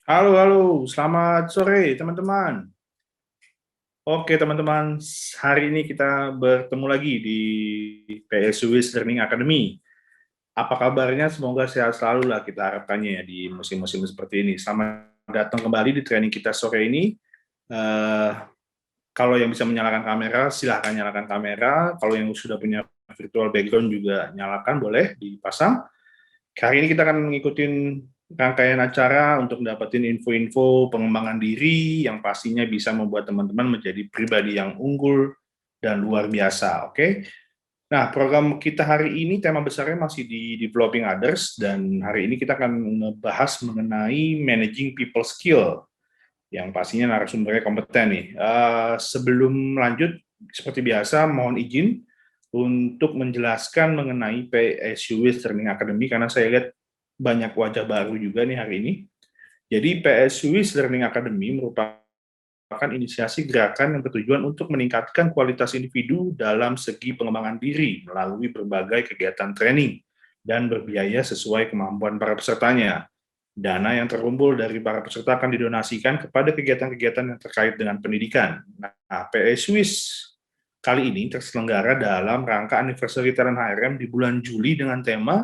Halo, halo, selamat sore teman-teman. Oke teman-teman, hari ini kita bertemu lagi di PSUWIS Learning Academy. Apa kabarnya? Semoga sehat selalu lah kita harapkannya ya di musim-musim seperti ini. Selamat datang kembali di training kita sore ini. Eh, kalau yang bisa menyalakan kamera, silahkan nyalakan kamera. Kalau yang sudah punya virtual background juga nyalakan, boleh dipasang. Hari ini kita akan mengikuti rangkaian acara untuk mendapatkan info-info pengembangan diri yang pastinya bisa membuat teman-teman menjadi pribadi yang unggul dan luar biasa, oke? Nah, program kita hari ini tema besarnya masih di developing others dan hari ini kita akan membahas mengenai managing people skill yang pastinya narasumbernya kompeten nih. Sebelum lanjut, seperti biasa, mohon izin untuk menjelaskan mengenai PSUWIS Learning Academy karena saya lihat banyak wajah baru juga nih hari ini. Jadi PSUWIS Learning Academy merupakan inisiasi gerakan yang bertujuan untuk meningkatkan kualitas individu dalam segi pengembangan diri melalui berbagai kegiatan training dan berbiaya sesuai kemampuan para pesertanya. Dana yang terkumpul dari para peserta akan didonasikan kepada kegiatan-kegiatan yang terkait dengan pendidikan. Nah, PSWIS kali ini terselenggara dalam rangka anniversary Talent HRM di bulan Juli dengan tema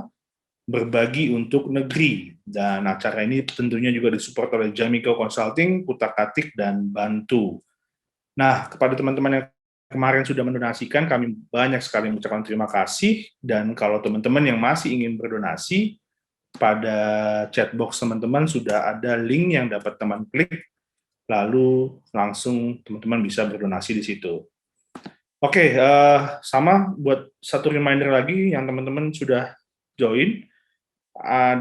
Berbagi untuk Negeri. Dan acara ini tentunya juga disupport oleh Jamiko Consulting, Kutak-Katik, dan Bantu. Nah, kepada teman-teman yang kemarin sudah mendonasikan, kami banyak sekali mengucapkan terima kasih. Dan kalau teman-teman yang masih ingin berdonasi, pada chatbox teman-teman sudah ada link yang dapat teman klik, lalu langsung teman-teman bisa berdonasi di situ. Oke, sama buat satu reminder lagi yang teman-teman sudah join,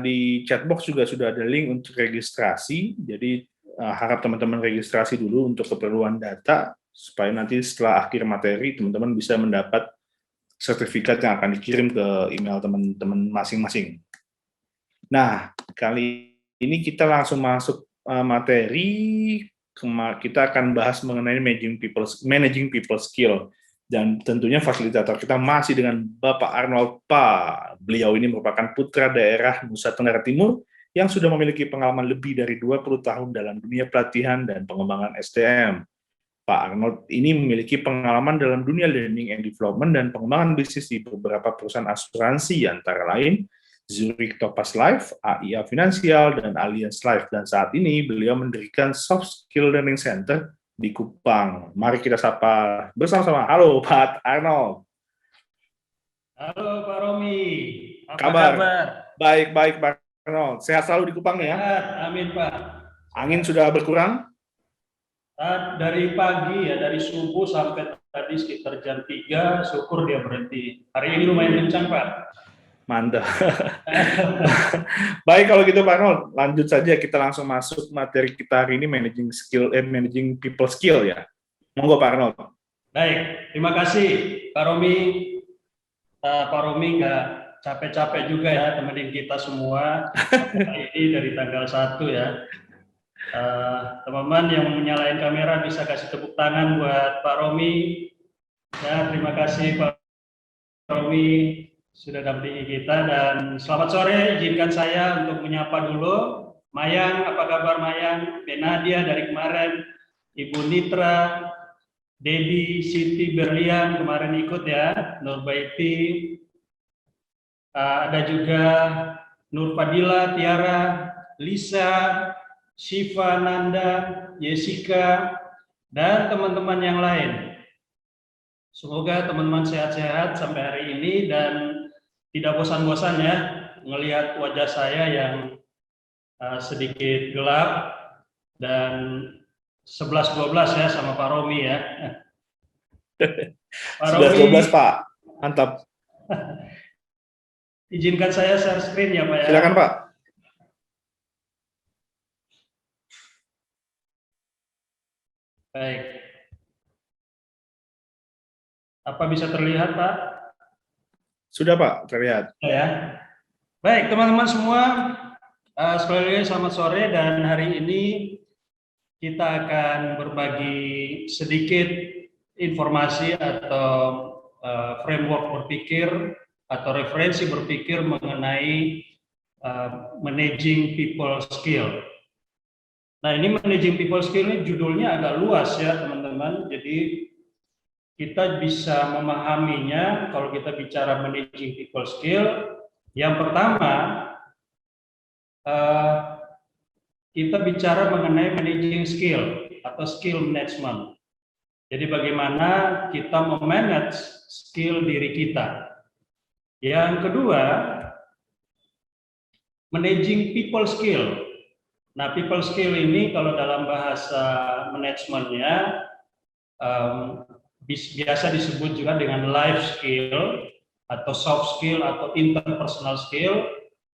di chatbox juga sudah ada link untuk registrasi, jadi harap teman-teman registrasi dulu untuk keperluan data, supaya nanti setelah akhir materi, teman-teman bisa mendapat sertifikat yang akan dikirim ke email teman-teman masing-masing. Nah, kali ini kita langsung masuk materi. Kita akan bahas mengenai managing people skill. Dan tentunya fasilitator kita masih dengan Bapak Arnold Pa. Beliau ini merupakan putra daerah Nusa Tenggara Timur yang sudah memiliki pengalaman lebih dari 20 tahun dalam dunia pelatihan dan pengembangan SDM. Pak Arnold ini memiliki pengalaman dalam dunia learning and development dan pengembangan bisnis di beberapa perusahaan asuransi, antara lain Zurich Topaz Life, AIA Finansial, dan Allianz Life. Dan saat ini beliau mendirikan Soft Skill Learning Center di Kupang. Mari kita sapa bersama-sama. Halo Pak Arnold. Halo Pak Romi, apa Kabar? kabar? Baik-baik Pak Arnold. Sehat selalu di Kupang ya? Sehat, amin Pak. Angin Sehat. sudah berkurang? Dari pagi ya, dari subuh sampai tadi sekitar jam 3, syukur dia berhenti. Hari ini lumayan kencang Pak. Mantap. Baik kalau gitu Pak Arnold, lanjut saja kita langsung masuk materi kita hari ini managing people skill ya. Monggo Pak Arnold. Baik, terima kasih Pak Romi. Pak Romi nggak capek-capek juga ya temenin kita semua. Ini dari tanggal 1 ya. Teman-teman yang menyalain kamera bisa kasih tepuk tangan buat Pak Romi. Ya, terima kasih Pak Romi sudah dampingi kita, dan selamat sore. Izinkan saya untuk menyapa dulu Mayang. Apa kabar Mayang? Benadia dari kemarin, Ibu Nitra, Dedi, Siti Berlian kemarin ikut ya, Nurbaiti, ada juga Nur Fadila, Tiara, Lisa, Shiva, Nanda, Jessica, dan teman-teman yang lain. Semoga teman-teman sehat-sehat sampai hari ini dan tidak bosan-bosan ya melihat wajah saya yang sedikit gelap, dan 11-12 ya sama Pak Romi ya. Pak 11-12 Romi, Pak, mantap. izinkan saya share screen ya Pak ya. Silakan Pak. Baik. Apa bisa terlihat Pak? Sudah Pak, terlihat. Ya. Baik teman-teman semua, sekali lagi selamat sore, dan hari ini kita akan berbagi sedikit informasi atau framework berpikir atau referensi berpikir mengenai managing people skill. Nah, ini managing people skill ini judulnya agak luas ya teman-teman. Jadi kita bisa memahaminya kalau kita bicara managing people skill. Yang pertama, kita bicara mengenai managing skill atau skill management. Jadi bagaimana kita memanage skill diri kita. Yang kedua, managing people skill. Nah, people skill ini kalau dalam bahasa manajemennya biasa disebut juga dengan life skill atau soft skill atau interpersonal skill.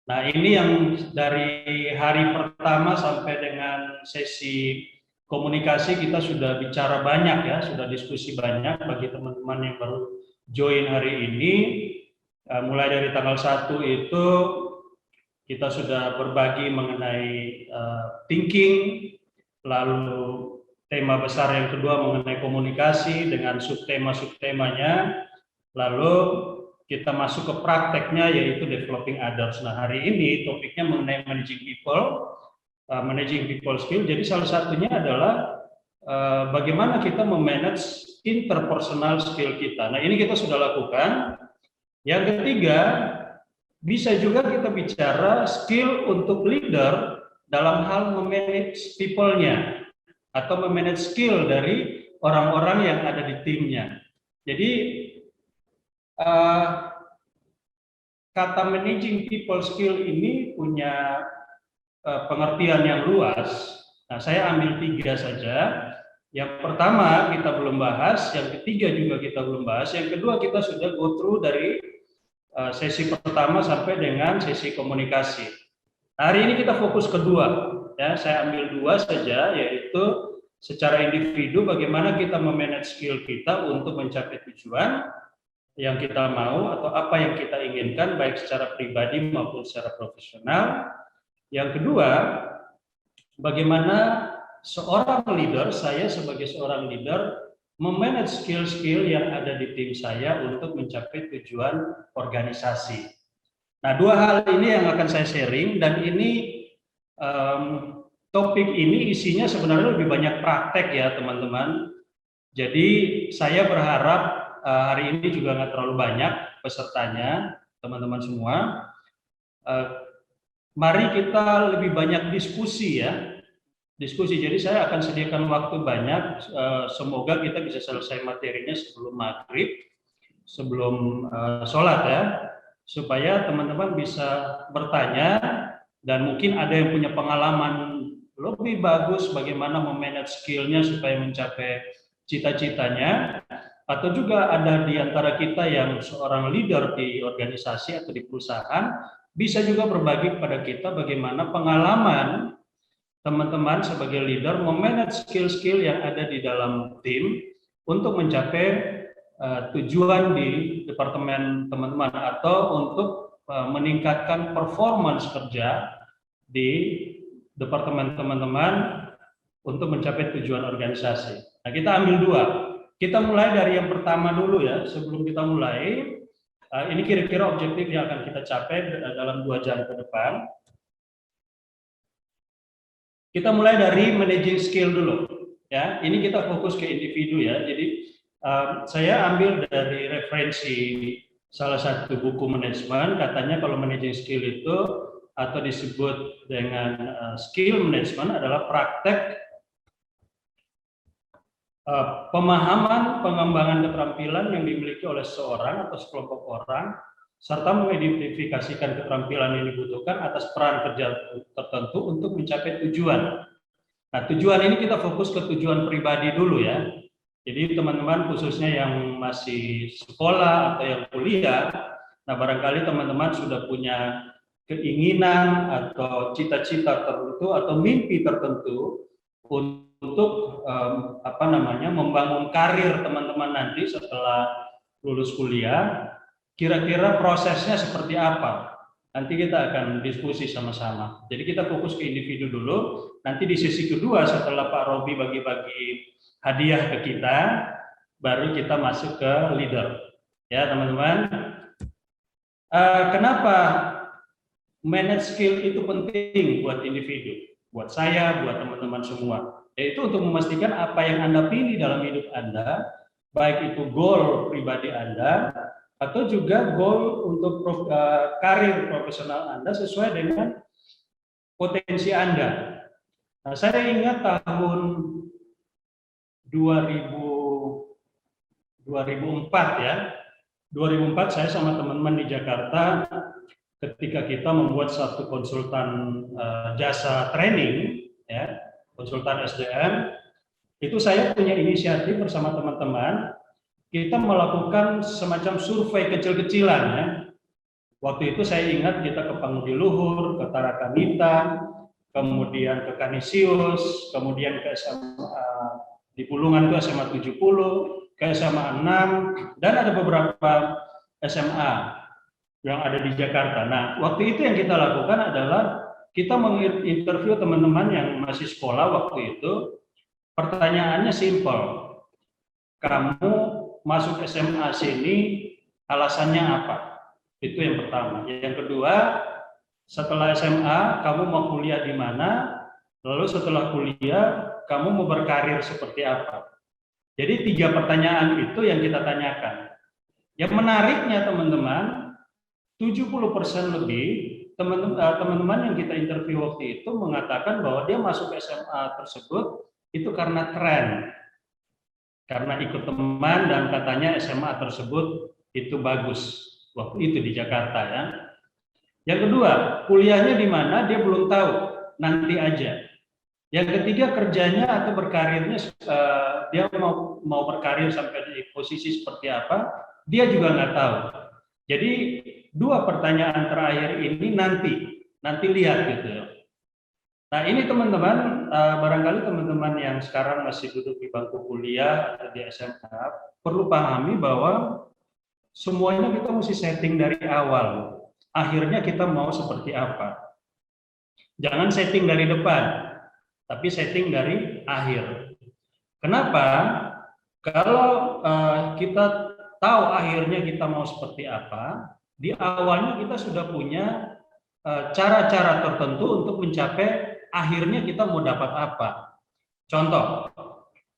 Nah, ini yang dari hari pertama sampai dengan sesi komunikasi kita sudah bicara banyak ya, sudah diskusi banyak bagi teman-teman yang baru join hari ini. Mulai dari tanggal 1 itu kita sudah berbagi mengenai thinking, lalu tema besar yang kedua mengenai komunikasi dengan subtema-subtemanya, lalu kita masuk ke prakteknya yaitu developing others. Nah, hari ini topiknya mengenai managing people skill. Jadi salah satunya adalah bagaimana kita memanage interpersonal skill kita. Nah, ini kita sudah lakukan. Yang ketiga, bisa juga kita bicara skill untuk leader dalam hal memanage people-nya atau memanage skill dari orang-orang yang ada di timnya. Jadi kata managing people skill ini punya pengertian yang luas. Nah, saya ambil 3 saja. Yang pertama kita belum bahas, yang ketiga juga kita belum bahas, yang kedua kita sudah go through dari sesi pertama sampai dengan sesi komunikasi. Hari ini kita fokus kedua, ya. Saya ambil 2 saja, yaitu secara individu bagaimana kita memanage skill kita untuk mencapai tujuan yang kita mau atau apa yang kita inginkan baik secara pribadi maupun secara profesional. Yang kedua, bagaimana seorang leader, saya sebagai seorang leader memanage skill-skill yang ada di tim saya untuk mencapai tujuan organisasi. Nah, 2 hal ini yang akan saya sharing, dan ini topik ini isinya sebenarnya lebih banyak praktek ya teman-teman. Jadi saya berharap hari ini juga nggak terlalu banyak pesertanya, teman-teman semua. Mari kita lebih banyak diskusi ya. Diskusi. Jadi saya akan sediakan waktu banyak. Semoga kita bisa selesai materinya sebelum maghrib, sebelum sholat ya, supaya teman-teman bisa bertanya dan mungkin ada yang punya pengalaman lebih bagus bagaimana memanage skillnya supaya mencapai cita-citanya, atau juga ada di antara kita yang seorang leader di organisasi atau di perusahaan bisa juga berbagi kepada kita bagaimana pengalaman teman-teman sebagai leader memanage skill-skill yang ada di dalam tim untuk mencapai tujuan di departemen teman-teman atau untuk meningkatkan performance kerja di departemen teman-teman untuk mencapai tujuan organisasi. Nah, kita ambil 2. Kita mulai dari yang pertama dulu ya. Sebelum kita mulai, ini kira-kira objektif yang akan kita capai dalam 2 jam ke depan. Kita mulai dari managing skill dulu, ya. Ini kita fokus ke individu ya. Jadi saya ambil dari referensi salah satu buku manajemen. Katanya kalau managing skill itu atau disebut dengan skill management adalah praktek pemahaman pengembangan keterampilan yang dimiliki oleh seorang atau sekelompok orang, serta mengidentifikasikan keterampilan yang dibutuhkan atas peran kerja tertentu untuk mencapai tujuan. Nah, tujuan ini kita fokus ke tujuan pribadi dulu ya. Jadi teman-teman khususnya yang masih sekolah atau yang kuliah, nah barangkali teman-teman sudah punya keinginan atau cita-cita tertentu atau mimpi tertentu untuk membangun karir teman-teman nanti setelah lulus kuliah. Kira-kira prosesnya seperti apa? Nanti kita akan diskusi sama-sama. Jadi kita fokus ke individu dulu. Nanti di sesi kedua setelah Pak Robi bagi-bagi hadiah ke kita, baru kita masuk ke leader. Ya teman-teman. Kenapa manage skill itu penting buat individu? buat saya, buat teman-teman semua. Yaitu untuk memastikan apa yang Anda pilih dalam hidup Anda, baik itu goal pribadi Anda, atau juga goal untuk karir profesional Anda sesuai dengan potensi Anda. Nah, saya ingat tahun 2004 ya. 2004 saya sama teman-teman di Jakarta ketika kita membuat satu konsultan jasa training ya, konsultan SDM, itu saya punya inisiatif bersama teman-teman kita melakukan semacam survei kecil-kecilan ya. Waktu itu saya ingat kita ke Pangudi Luhur, ke Tarakanita, kemudian ke Kanisius, kemudian ke SMA di Bulungan itu SMA 70, ke SMA 6, dan ada beberapa SMA yang ada di Jakarta. Nah, waktu itu yang kita lakukan adalah kita menginterview teman-teman yang masih sekolah waktu itu. Pertanyaannya simpel. Kamu masuk SMA sini alasannya apa? Itu yang pertama. Yang kedua, setelah SMA kamu mau kuliah di mana? Lalu setelah kuliah kamu mau berkarir seperti apa? Jadi 3 pertanyaan itu yang kita tanyakan. Yang menariknya teman-teman, 70% lebih teman-teman yang kita interview waktu itu mengatakan bahwa dia masuk SMA tersebut itu karena tren, karena ikut teman dan katanya SMA tersebut itu bagus waktu itu di Jakarta ya. Yang kedua, kuliahnya di mana dia belum tahu, nanti aja. Yang ketiga, kerjanya atau berkarirnya dia mau berkarir sampai di posisi seperti apa, dia juga nggak tahu. Jadi 2 pertanyaan terakhir ini nanti lihat gitu ya. Nah ini teman-teman, barangkali teman-teman yang sekarang masih duduk di bangku kuliah atau di SMA perlu pahami bahwa semuanya kita mesti setting dari awal. Akhirnya kita mau seperti apa. Jangan setting dari depan, tapi setting dari akhir. Kenapa? Kalau kita tahu akhirnya kita mau seperti apa, di awalnya kita sudah punya cara-cara tertentu untuk mencapai akhirnya kita mau dapat apa. Contoh,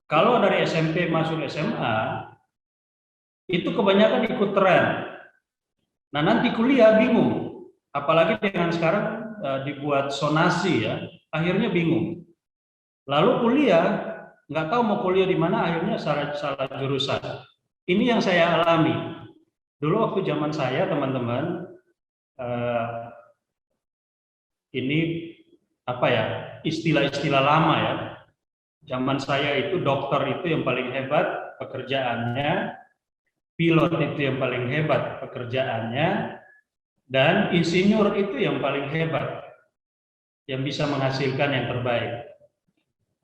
kalau dari SMP masuk SMA, itu kebanyakan ikut tren. Nah nanti kuliah bingung, apalagi dengan sekarang dibuat sonasi ya, akhirnya bingung. Lalu kuliah, nggak tahu mau kuliah di mana, akhirnya salah jurusan. Ini yang saya alami. Dulu waktu zaman saya teman-teman, ini apa ya, istilah-istilah lama ya. Zaman saya itu dokter itu yang paling hebat pekerjaannya, pilot itu yang paling hebat pekerjaannya, dan insinyur itu yang paling hebat, yang bisa menghasilkan yang terbaik.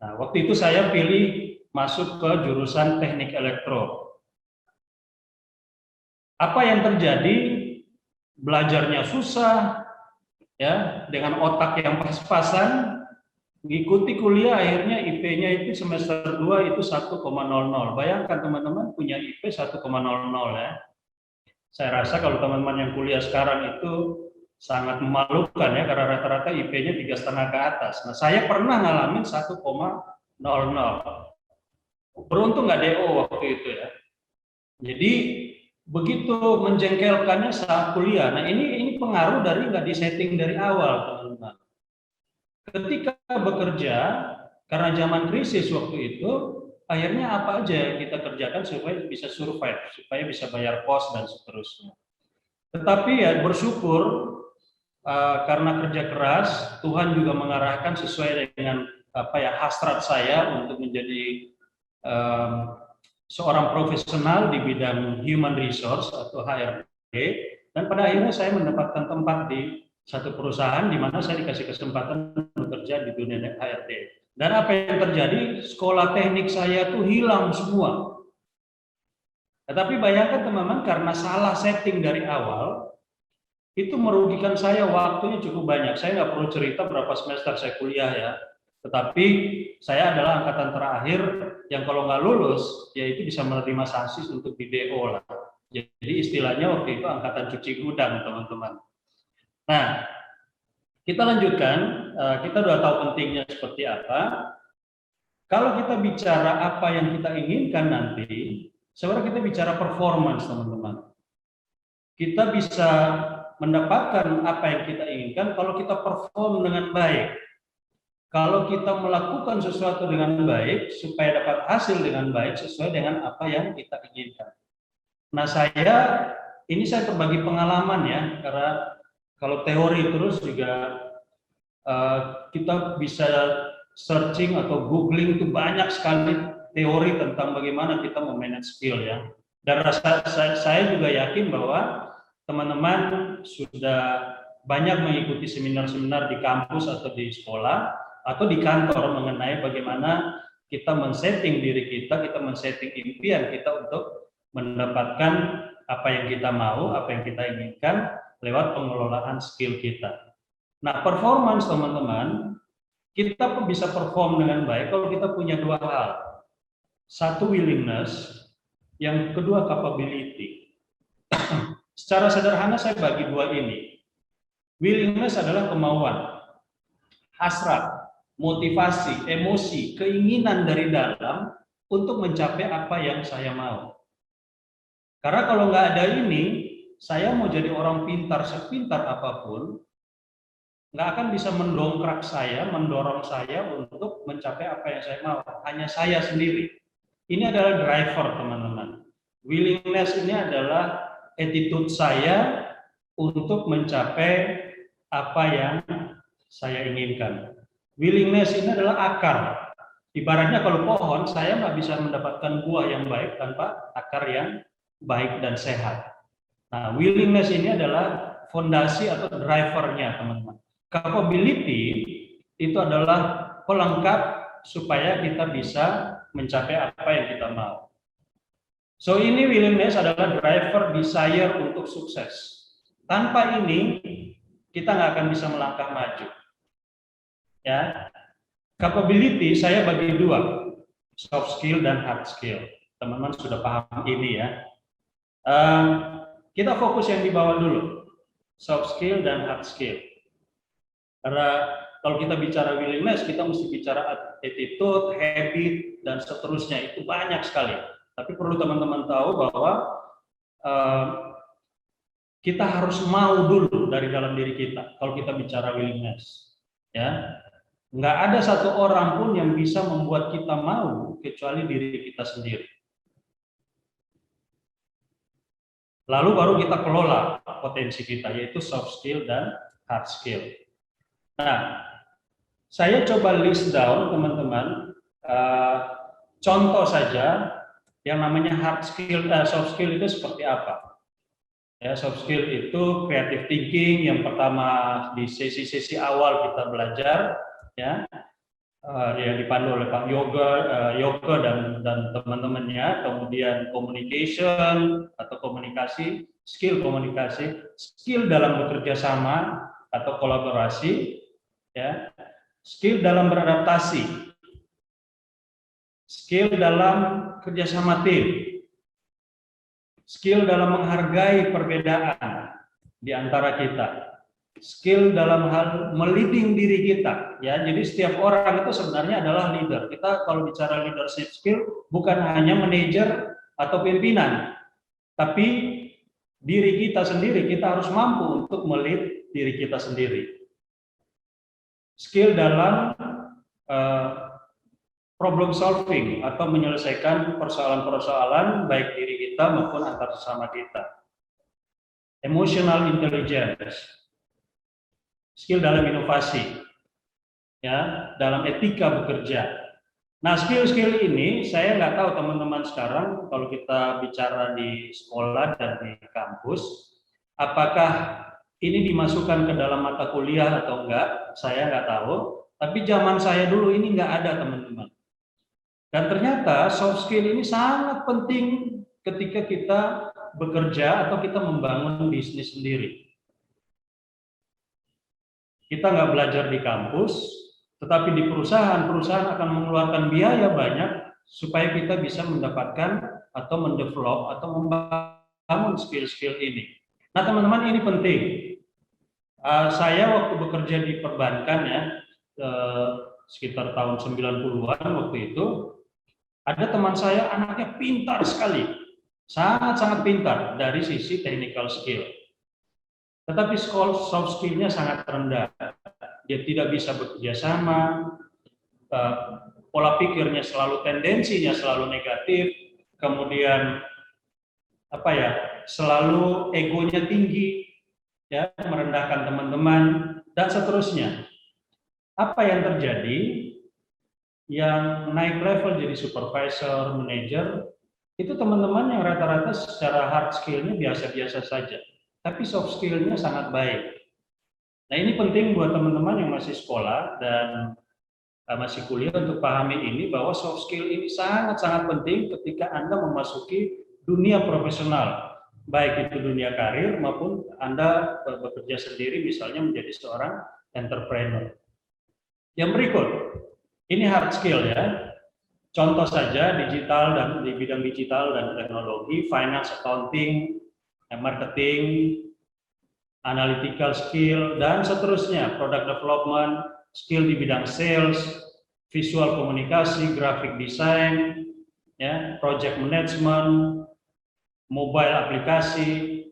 Nah, waktu itu saya pilih masuk ke jurusan teknik elektro. Apa yang terjadi? Belajarnya susah, ya, dengan otak yang pas-pasan, mengikuti kuliah akhirnya IP-nya itu semester 2 itu 1,00. Bayangkan teman-teman punya IP 1,00 ya. Saya rasa kalau teman-teman yang kuliah sekarang itu sangat memalukan ya, karena rata-rata IP-nya 3,5 ke atas. Nah, saya pernah ngalamin 1,00. Beruntung nggak DO waktu itu ya. Jadi begitu menjengkelkannya saat kuliah. Nah ini pengaruh dari nggak disetting dari awal teman-teman. Ketika bekerja, karena zaman krisis waktu itu, akhirnya apa aja yang kita kerjakan supaya bisa survive, supaya bisa bayar kos dan seterusnya. Tetapi ya bersyukur karena kerja keras, Tuhan juga mengarahkan sesuai dengan apa ya hasrat saya untuk menjadi seorang profesional di bidang human resource atau HRD, dan pada akhirnya saya mendapatkan tempat di satu perusahaan di mana saya dikasih kesempatan bekerja di dunia HRD. Dan apa yang terjadi? Sekolah teknik saya tuh hilang semua. Tetapi bayangkan teman-teman, karena salah setting dari awal, itu merugikan saya waktunya cukup banyak. Saya nggak perlu cerita berapa semester saya kuliah ya. Tetapi saya adalah angkatan terakhir yang kalau nggak lulus, ya itu bisa menerima sanksi untuk di DO lah. Jadi istilahnya waktu itu angkatan cuci gudang, teman-teman. Nah, kita lanjutkan. kita sudah tahu pentingnya seperti apa. Kalau kita bicara apa yang kita inginkan nanti, sebenarnya kita bicara performance, teman-teman. Kita bisa mendapatkan apa yang kita inginkan kalau kita perform dengan baik. Kalau kita melakukan sesuatu dengan baik, supaya dapat hasil dengan baik, sesuai dengan apa yang kita inginkan. Nah, ini saya berbagi pengalaman ya, karena kalau teori terus juga kita bisa searching atau googling itu banyak sekali teori tentang bagaimana kita memanage skill ya. Dan saya juga yakin bahwa teman-teman sudah banyak mengikuti seminar-seminar di kampus atau di sekolah atau di kantor mengenai bagaimana kita men-setting diri kita men-setting impian kita untuk mendapatkan apa yang kita mau, apa yang kita inginkan lewat pengelolaan skill kita. Nah, performance teman-teman, kita bisa perform dengan baik kalau kita punya dua hal. Satu, willingness, yang kedua, capability. Secara sederhana saya bagi dua ini. Willingness adalah kemauan, hasrat, motivasi, emosi, keinginan dari dalam untuk mencapai apa yang saya mau. Karena kalau nggak ada ini, saya mau jadi orang pintar sepintar apapun, nggak akan bisa mendongkrak saya, mendorong saya untuk mencapai apa yang saya mau. Hanya saya sendiri. Ini adalah driver, teman-teman. Willingness ini adalah attitude saya untuk mencapai apa yang saya inginkan. Willingness ini adalah akar. Ibaratnya kalau pohon, saya nggak bisa mendapatkan buah yang baik tanpa akar yang baik dan sehat. Nah, willingness ini adalah fondasi atau drivernya, teman-teman. Capability itu adalah pelengkap supaya kita bisa mencapai apa yang kita mau. So, ini willingness adalah driver desire untuk sukses. Tanpa ini, kita nggak akan bisa melangkah maju. Ya, capability saya bagi dua, soft skill dan hard skill. Teman-teman sudah paham ini ya. Kita fokus yang di bawah dulu, soft skill dan hard skill. Karena kalau kita bicara willingness, kita mesti bicara attitude, habit, dan seterusnya. Itu banyak sekali. Tapi perlu teman-teman tahu bahwa kita harus mau dulu dari dalam diri kita. Kalau kita bicara willingness, ya, nggak ada satu orang pun yang bisa membuat kita mau kecuali diri kita sendiri. Lalu baru kita kelola potensi kita, yaitu soft skill dan hard skill. Nah, saya coba list down, teman-teman, contoh saja yang namanya hard skill, soft skill itu seperti apa. Ya, soft skill itu creative thinking, yang pertama di sesi-sesi awal kita belajar, ya, yang dipandu oleh Pak Yoga dan teman-temannya. Kemudian communication atau komunikasi, skill komunikasi, skill dalam bekerja sama atau kolaborasi, ya, skill dalam beradaptasi, skill dalam kerjasama tim, skill dalam menghargai perbedaan di antara kita, skill dalam hal meliding diri kita, ya. Jadi setiap orang itu sebenarnya adalah leader. Kita kalau bicara leadership skill bukan hanya manajer atau pimpinan, tapi diri kita sendiri, kita harus mampu untuk melead diri kita sendiri. Skill dalam problem solving atau menyelesaikan persoalan-persoalan baik diri kita maupun antar sesama kita. Emotional intelligence, skill dalam inovasi, ya, dalam etika bekerja. Nah, skill-skill ini saya nggak tahu teman-teman sekarang kalau kita bicara di sekolah dan di kampus, apakah ini dimasukkan ke dalam mata kuliah atau enggak, saya nggak tahu. Tapi zaman saya dulu ini nggak ada, teman-teman. Dan ternyata soft skill ini sangat penting ketika kita bekerja atau kita membangun bisnis sendiri. Kita nggak belajar di kampus, tetapi di perusahaan akan mengeluarkan biaya banyak supaya kita bisa mendapatkan atau mendevelop atau membangun skill-skill ini. Nah, teman-teman, ini penting. Saya waktu bekerja di perbankan, ya, sekitar tahun 90-an waktu itu, ada teman saya anaknya pintar sekali, sangat-sangat pintar dari sisi technical skill. Tetapi soft skill-nya sangat rendah. Dia tidak bisa bekerja sama, pola pikirnya tendensinya selalu negatif, kemudian selalu egonya tinggi, ya, merendahkan teman-teman dan seterusnya. Apa yang terjadi? Yang naik level jadi supervisor, manager, itu teman-teman yang rata-rata secara hard skill-nya biasa-biasa saja, tapi soft skill-nya sangat baik. Nah, ini penting buat teman-teman yang masih sekolah dan masih kuliah untuk pahami ini, bahwa soft skill ini sangat-sangat penting ketika Anda memasuki dunia profesional, baik itu dunia karir maupun Anda bekerja sendiri, misalnya menjadi seorang entrepreneur. Yang berikut, ini hard skill ya. Contoh saja digital dan di bidang digital dan teknologi, finance, accounting, marketing, analytical skill, dan seterusnya, product development, skill di bidang sales, visual komunikasi, graphic design, ya, project management, mobile aplikasi,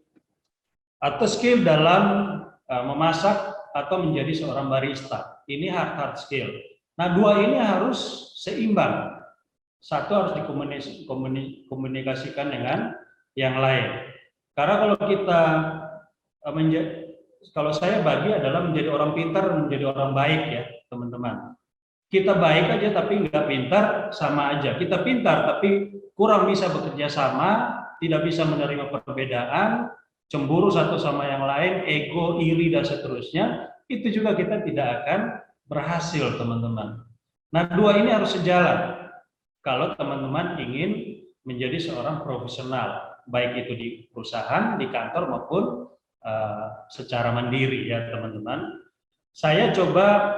atau skill dalam memasak atau menjadi seorang barista. Ini hard skill. Nah, dua ini harus seimbang. Satu harus dikomunikasikan dengan yang lain. Karena kalau kita kalau saya bagi adalah menjadi orang pintar dan menjadi orang baik ya, teman-teman. Kita baik aja tapi nggak pintar, sama aja. Kita pintar tapi kurang bisa bekerja sama, tidak bisa menerima perbedaan, cemburu satu sama yang lain, ego, iri, dan seterusnya, itu juga kita tidak akan berhasil, teman-teman. Nah, dua ini harus sejalan kalau teman-teman ingin menjadi seorang profesional, baik itu di perusahaan, di kantor, maupun secara mandiri ya, teman-teman. Saya coba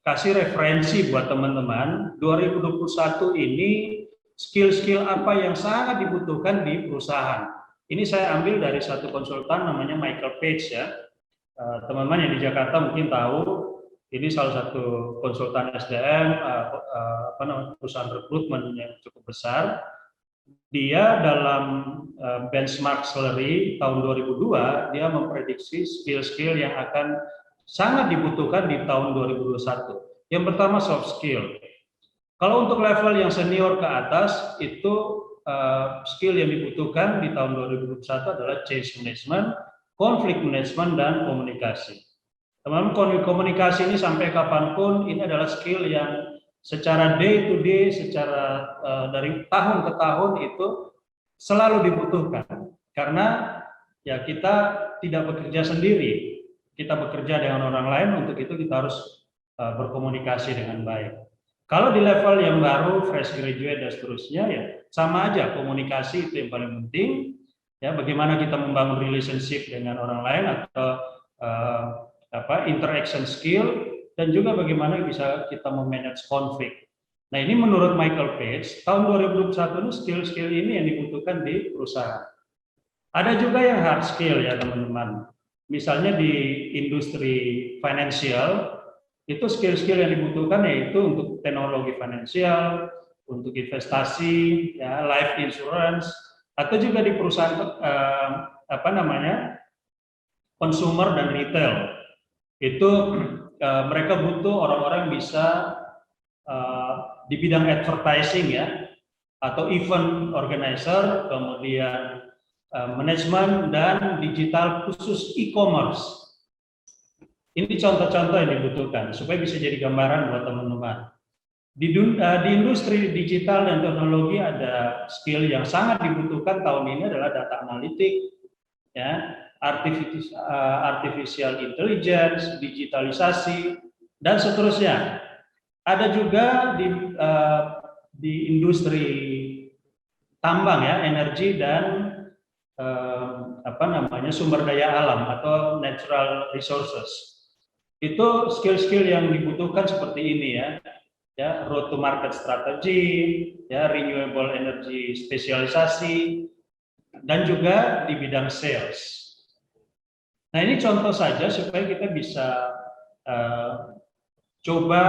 kasih referensi buat teman-teman. 2021 ini skill-skill apa yang sangat dibutuhkan di perusahaan. Ini saya ambil dari satu konsultan namanya Michael Page ya. Teman-teman yang di Jakarta mungkin tahu, ini salah satu konsultan SDM, perusahaan rekrutmen yang cukup besar. Dia dalam benchmark salary tahun 2002, dia memprediksi skill-skill yang akan sangat dibutuhkan di tahun 2021. Yang pertama soft skill. Kalau untuk level yang senior ke atas, itu skill yang dibutuhkan di tahun 2021 adalah change management, konflik management, dan komunikasi. Teman-teman, komunikasi ini sampai kapanpun ini adalah skill yang secara day to day, secara dari tahun ke tahun itu selalu dibutuhkan. Karena ya kita tidak bekerja sendiri, kita bekerja dengan orang lain, untuk itu kita harus berkomunikasi dengan baik. Kalau di level yang baru, fresh graduate dan seterusnya, ya sama aja, komunikasi itu yang paling penting. Ya, bagaimana kita membangun relationship dengan orang lain atau interaction skill, dan juga bagaimana bisa kita memanage konflik. Nah, ini menurut Michael Page, tahun 2021 ini skill-skill ini yang dibutuhkan di perusahaan. Ada juga yang hard skill ya, teman-teman. Misalnya di industri finansial, itu skill-skill yang dibutuhkan yaitu untuk teknologi finansial, untuk investasi, ya, life insurance, atau juga di perusahaan consumer dan retail. Itu mereka butuh orang-orang bisa di bidang advertising ya, atau event organizer, kemudian manajemen dan digital khusus e-commerce. Ini contoh-contoh yang dibutuhkan supaya bisa jadi gambaran buat teman-teman. Di industri digital dan teknologi ada skill yang sangat dibutuhkan tahun ini adalah data analitik, ya, artificial intelligence, digitalisasi, dan seterusnya. Ada juga di industri tambang ya, energi dan sumber daya alam atau natural resources. Itu skill-skill yang dibutuhkan seperti ini ya, road to market strategy, ya, renewable energy spesialisasi, dan juga di bidang sales. Nah, ini contoh saja supaya kita bisa coba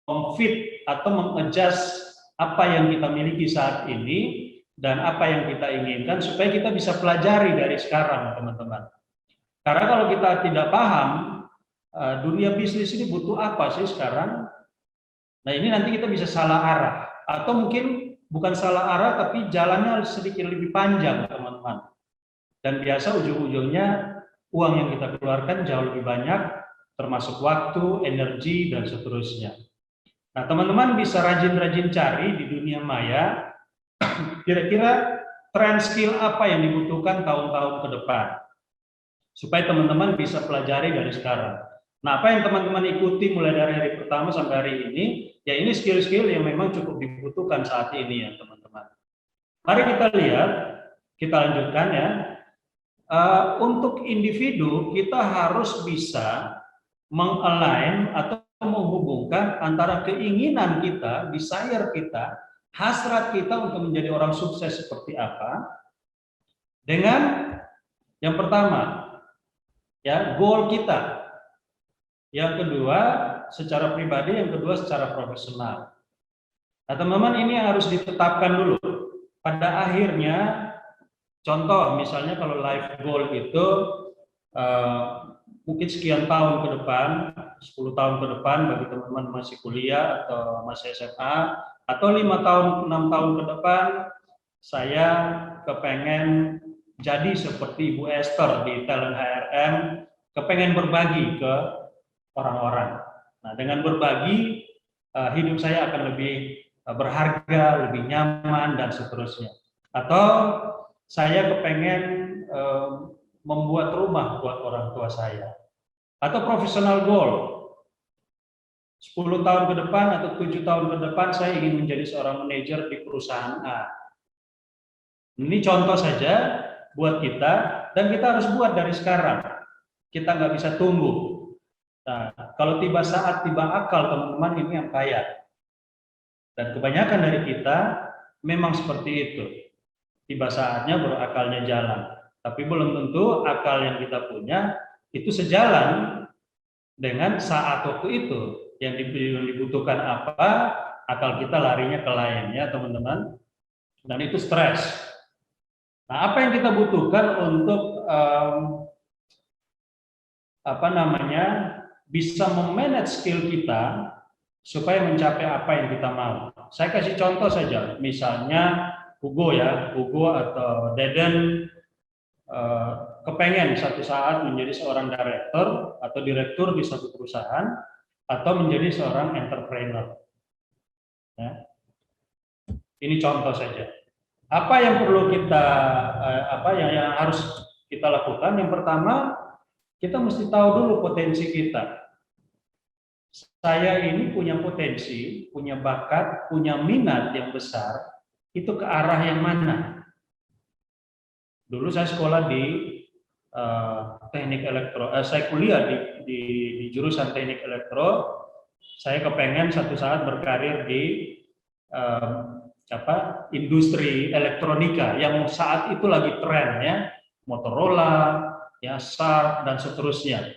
memfit atau mengadjust apa yang kita miliki saat ini dan apa yang kita inginkan supaya kita bisa pelajari dari sekarang, teman-teman. Karena kalau kita tidak paham dunia bisnis ini butuh apa sih sekarang, nah ini nanti kita bisa salah arah, atau mungkin bukan salah arah tapi jalannya sedikit lebih panjang, teman-teman. Dan biasa ujung-ujungnya uang yang kita keluarkan jauh lebih banyak, termasuk waktu, energi, dan seterusnya. Nah, teman-teman bisa rajin-rajin cari di dunia maya, kira-kira tren skill apa yang dibutuhkan tahun-tahun ke depan, supaya teman-teman bisa pelajari dari sekarang. Nah, apa yang teman-teman ikuti mulai dari hari pertama sampai hari ini, ya ini skill-skill yang memang cukup dibutuhkan saat ini ya, teman-teman. Mari kita lihat, kita lanjutkan ya. Untuk individu, kita harus bisa mengalign atau menghubungkan antara keinginan kita, desire kita, hasrat kita untuk menjadi orang sukses seperti apa, dengan yang pertama, ya, goal kita. Yang kedua, secara pribadi, yang kedua secara profesional. Nah, teman-teman, ini harus ditetapkan dulu. Pada akhirnya, contoh misalnya kalau life goal itu mungkin sekian tahun ke depan, 10 tahun ke depan bagi teman-teman masih kuliah atau masih SMA, atau 5 tahun, 6 tahun ke depan, saya kepengen jadi seperti Ibu Esther di Talent HRM, kepengen berbagi ke orang-orang. Nah, dengan berbagi, hidup saya akan lebih berharga, lebih nyaman, dan seterusnya. Atau saya kepengen membuat rumah buat orang tua saya. Atau professional goal, 10 tahun ke depan atau 7 tahun ke depan saya ingin menjadi seorang manajer di perusahaan A. Ini contoh saja buat kita, dan kita harus buat dari sekarang. Kita nggak bisa tunggu. Nah, kalau tiba saat, tiba akal, teman-teman, ini yang kaya. Dan kebanyakan dari kita memang seperti itu. Tiba saatnya baru akalnya jalan. Tapi belum tentu akal yang kita punya itu sejalan dengan saat waktu itu. Yang dibutuhkan apa, akal kita larinya ke lain, ya teman-teman. Dan itu stres. Nah, apa yang kita butuhkan untuk bisa memanage skill kita supaya mencapai apa yang kita mau. Saya kasih contoh saja, misalnya Hugo atau Deden kepengen satu saat menjadi seorang direktur atau direktur di suatu perusahaan atau menjadi seorang entrepreneur. Ya. Ini contoh saja. Apa yang perlu kita, yang harus kita lakukan? Yang pertama, kita mesti tahu dulu potensi kita. Saya ini punya potensi, punya bakat, punya minat yang besar, itu ke arah yang mana? Dulu saya sekolah di teknik elektro, saya kuliah di jurusan teknik elektro. Saya kepengen satu saat berkarir di industri elektronika yang saat itu lagi tren ya, Motorola, ya, Sharp, dan seterusnya.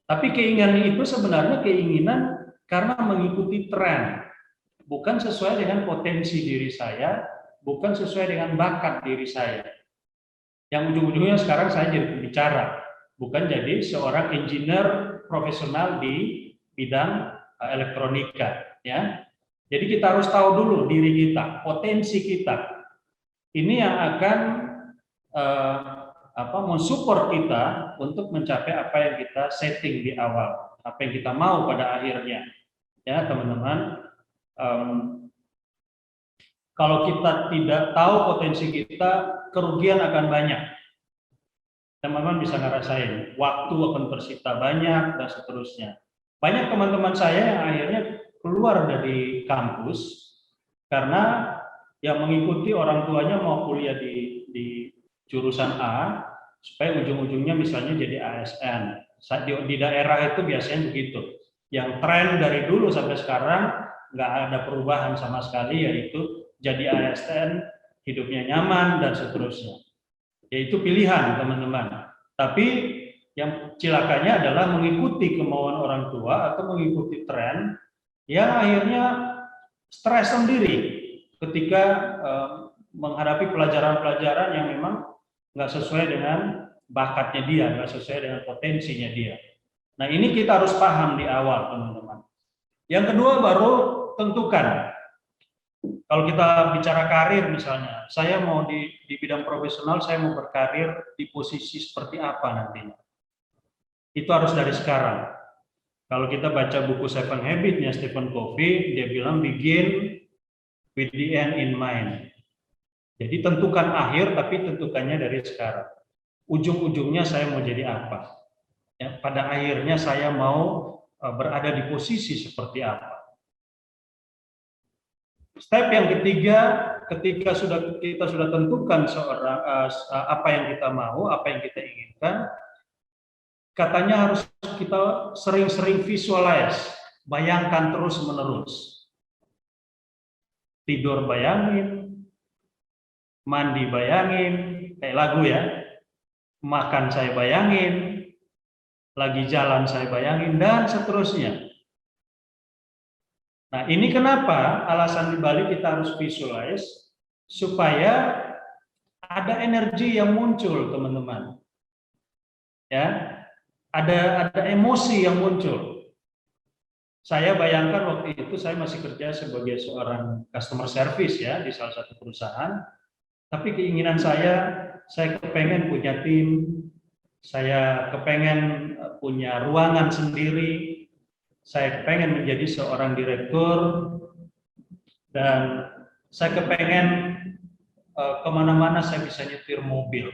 Tapi keinginan itu sebenarnya keinginan karena mengikuti tren, bukan sesuai dengan potensi diri saya, bukan sesuai dengan bakat diri saya. Yang ujung-ujungnya sekarang saya jadi pembicara, bukan jadi seorang engineer profesional di bidang elektronika, ya. Jadi kita harus tahu dulu diri kita, potensi kita. Ini yang akan mensupport kita untuk mencapai apa yang kita setting di awal, apa yang kita mau pada akhirnya, ya teman-teman. Kalau kita tidak tahu potensi kita, kerugian akan banyak. Teman-teman bisa ngerasain, waktu akan tersita banyak dan seterusnya. Banyak teman-teman saya yang akhirnya keluar dari kampus karena yang mengikuti orang tuanya mau kuliah di jurusan A, supaya ujung-ujungnya misalnya jadi ASN. Di daerah itu biasanya begitu. Yang tren dari dulu sampai sekarang nggak ada perubahan sama sekali, yaitu jadi ASN, hidupnya nyaman dan seterusnya. Yaitu pilihan teman-teman. Tapi Yang cilakanya adalah mengikuti kemauan orang tua atau mengikuti tren yang akhirnya stres sendiri ketika menghadapi pelajaran-pelajaran yang memang nggak sesuai dengan bakatnya dia, nggak sesuai dengan potensinya dia. Nah, ini kita harus paham di awal, teman-teman. Yang kedua baru tentukan. Kalau kita bicara karir misalnya, saya mau di bidang profesional, saya mau berkarir di posisi seperti apa nantinya. Itu harus dari sekarang. Kalau kita baca buku Seven Habits-nya Stephen Covey, dia bilang begin with the end in mind. Jadi tentukan akhir, tapi tentukannya dari sekarang. Ujung-ujungnya saya mau jadi apa? Ya, pada akhirnya saya mau berada di posisi seperti apa? Step yang ketiga, ketika kita sudah tentukan apa yang kita mau, apa yang kita inginkan, katanya harus kita sering-sering visualize, bayangkan terus-menerus. Tidur bayangin, mandi bayangin, kayak lagu ya. Makan saya bayangin, lagi jalan saya bayangin, dan seterusnya. Nah, ini kenapa alasan dibalik kita harus visualize, supaya ada energi yang muncul, teman-teman. Ya, ada emosi yang muncul. Saya bayangkan waktu itu saya masih kerja sebagai seorang customer service ya di salah satu perusahaan. Tapi keinginan saya kepengen punya tim, saya kepengen punya ruangan sendiri, saya kepengen menjadi seorang direktur, dan saya kepengen kemana-mana saya bisa nyetir mobil.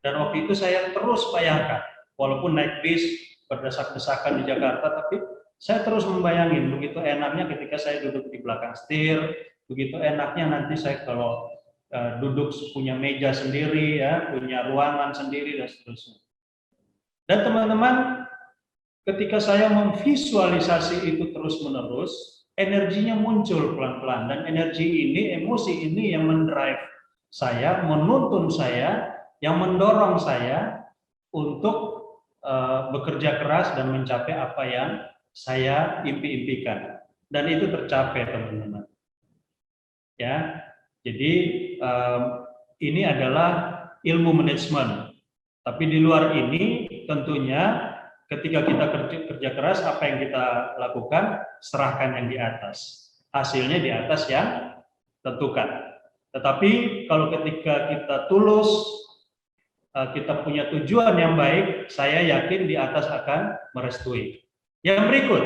Dan waktu itu saya terus bayangkan, walaupun naik bis berdesak-desakan di Jakarta, tapi saya terus membayangin begitu enaknya ketika saya duduk di belakang setir, begitu enaknya nanti saya kalau duduk punya meja sendiri, ya, punya ruangan sendiri dan seterusnya. Dan teman-teman, ketika saya memvisualisasi itu terus-menerus, energinya muncul pelan-pelan, dan energi ini, emosi ini yang mendrive saya, menuntun saya, yang mendorong saya untuk bekerja keras dan mencapai apa yang saya impi-impikan. Dan itu tercapai, teman-teman. Ya, jadi ini adalah ilmu manajemen. Tapi di luar ini tentunya ketika kita kerja keras, apa yang kita lakukan, serahkan yang di atas. Hasilnya di atas yang tentukan. Tetapi kalau ketika kita tulus, kita punya tujuan yang baik, saya yakin di atas akan merestui. Yang berikut,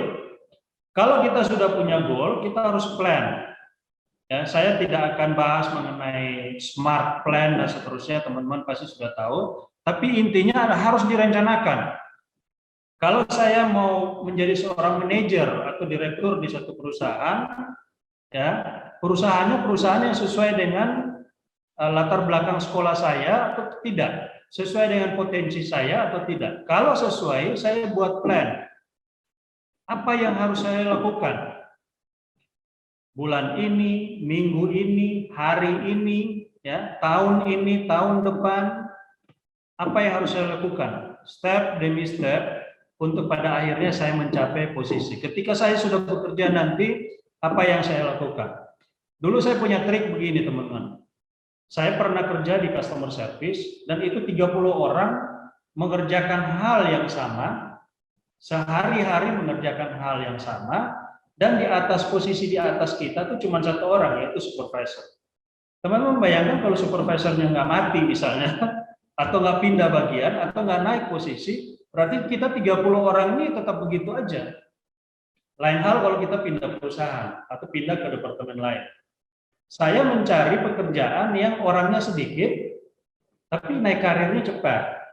kalau kita sudah punya goal, kita harus plan. Ya, saya tidak akan bahas mengenai smart plan dan seterusnya, teman-teman pasti sudah tahu. Tapi intinya harus direncanakan. Kalau saya mau menjadi seorang manajer atau direktur di satu perusahaan, ya, perusahaan yang sesuai dengan latar belakang sekolah saya atau tidak, sesuai dengan potensi saya atau tidak. Kalau sesuai, saya buat plan. Apa yang harus saya lakukan? Bulan ini, minggu ini, hari ini, ya, tahun ini, tahun depan, apa yang harus saya lakukan? Step demi step untuk pada akhirnya saya mencapai posisi. Ketika saya sudah bekerja nanti, apa yang saya lakukan? Dulu saya punya trik begini, teman-teman. Saya pernah kerja di customer service dan itu 30 orang mengerjakan hal yang sama, sehari-hari mengerjakan hal yang sama. Dan di atas posisi di atas kita tuh cuma satu orang, yaitu supervisor. Teman-teman bayangkan kalau supervisornya nggak mati misalnya, atau nggak pindah bagian, atau nggak naik posisi, berarti kita 30 orang ini tetap begitu aja. Lain hal kalau kita pindah perusahaan atau pindah ke departemen lain. Saya mencari pekerjaan yang orangnya sedikit, tapi naik karirnya cepat.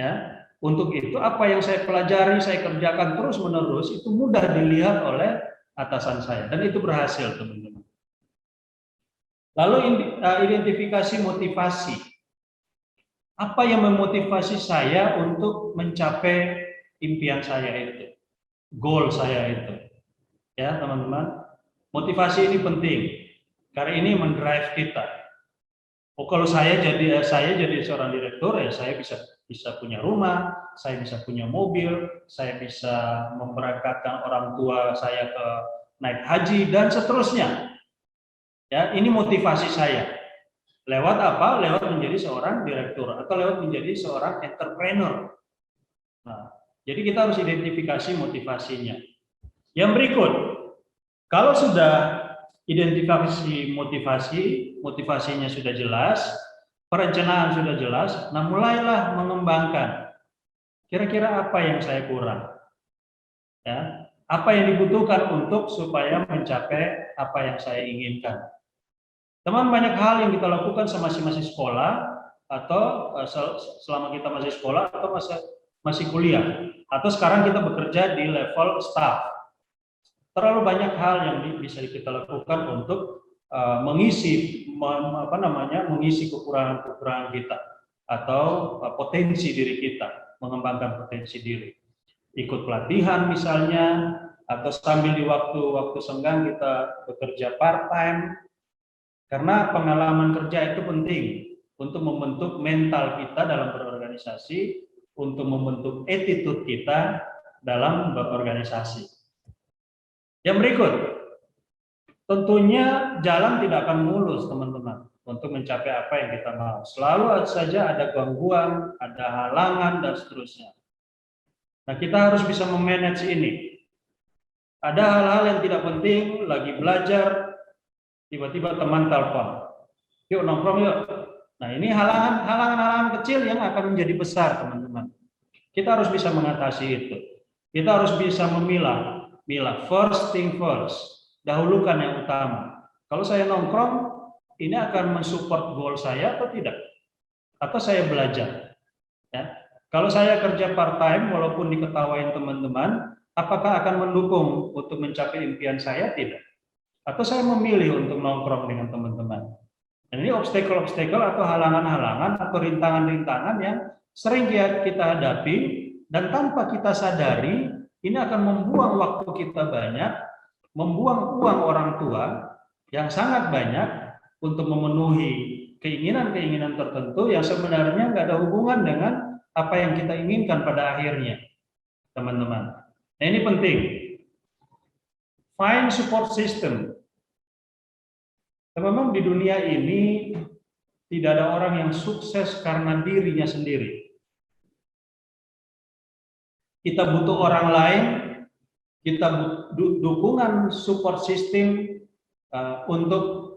Ya. Untuk itu apa yang saya pelajari, saya kerjakan terus-menerus, itu mudah dilihat oleh atasan saya. Dan itu berhasil, teman-teman. Lalu identifikasi motivasi. Apa yang memotivasi saya untuk mencapai impian saya itu? Goal saya itu. Ya, teman-teman. Motivasi ini penting. Karena ini mendrive kita. Oh, kalau saya jadi seorang direktur, ya saya bisa punya rumah, saya bisa punya mobil, saya bisa memberangkatkan orang tua saya ke naik haji dan seterusnya. Ya, ini motivasi saya. Lewat apa? Lewat menjadi seorang direktur atau lewat menjadi seorang entrepreneur. Nah, jadi kita harus identifikasi motivasinya. Yang berikut, kalau sudah identifikasi motivasinya sudah jelas, perencanaan sudah jelas, nah mulailah mengembangkan. Kira-kira apa yang saya kurang? Ya, apa yang dibutuhkan untuk supaya mencapai apa yang saya inginkan? Teman, banyak hal yang kita lakukan masih sekolah atau selama kita masih sekolah atau masih kuliah atau sekarang kita bekerja di level staff. Terlalu banyak hal yang bisa kita lakukan untuk mengisi kekurangan-kekurangan kita atau potensi diri kita, mengembangkan potensi diri. Ikut pelatihan misalnya, atau sambil di waktu senggang kita bekerja part time, karena pengalaman kerja itu penting untuk membentuk mental kita dalam berorganisasi, untuk membentuk attitude kita dalam berorganisasi. Yang berikut, tentunya jalan tidak akan mulus, teman-teman, untuk mencapai apa yang kita mau. Selalu saja ada gangguan, ada halangan, dan seterusnya. Nah, kita harus bisa memanage ini. Ada hal-hal yang tidak penting, lagi belajar, tiba-tiba teman telepon, yuk nongkrong yuk. Nah, ini halangan kecil yang akan menjadi besar, teman-teman. Kita harus bisa mengatasi itu. Kita harus bisa memilah first thing first, dahulukan yang utama. Kalau saya nongkrong, ini akan mensupport goal saya atau tidak? Atau saya belajar? Ya. Kalau saya kerja part time, walaupun diketawain teman-teman, apakah akan mendukung untuk mencapai impian saya? Tidak. Atau saya memilih untuk nongkrong dengan teman-teman. Dan ini obstacle atau halangan-halangan atau rintangan-rintangan yang sering kita hadapi, dan tanpa kita sadari, ini akan membuang waktu kita banyak, membuang uang orang tua yang sangat banyak untuk memenuhi keinginan-keinginan tertentu yang sebenarnya nggak ada hubungan dengan apa yang kita inginkan pada akhirnya, teman-teman. Nah, ini penting. Find support system. Memang di dunia ini tidak ada orang yang sukses karena dirinya sendiri. Kita butuh orang lain, kita butuh dukungan support system untuk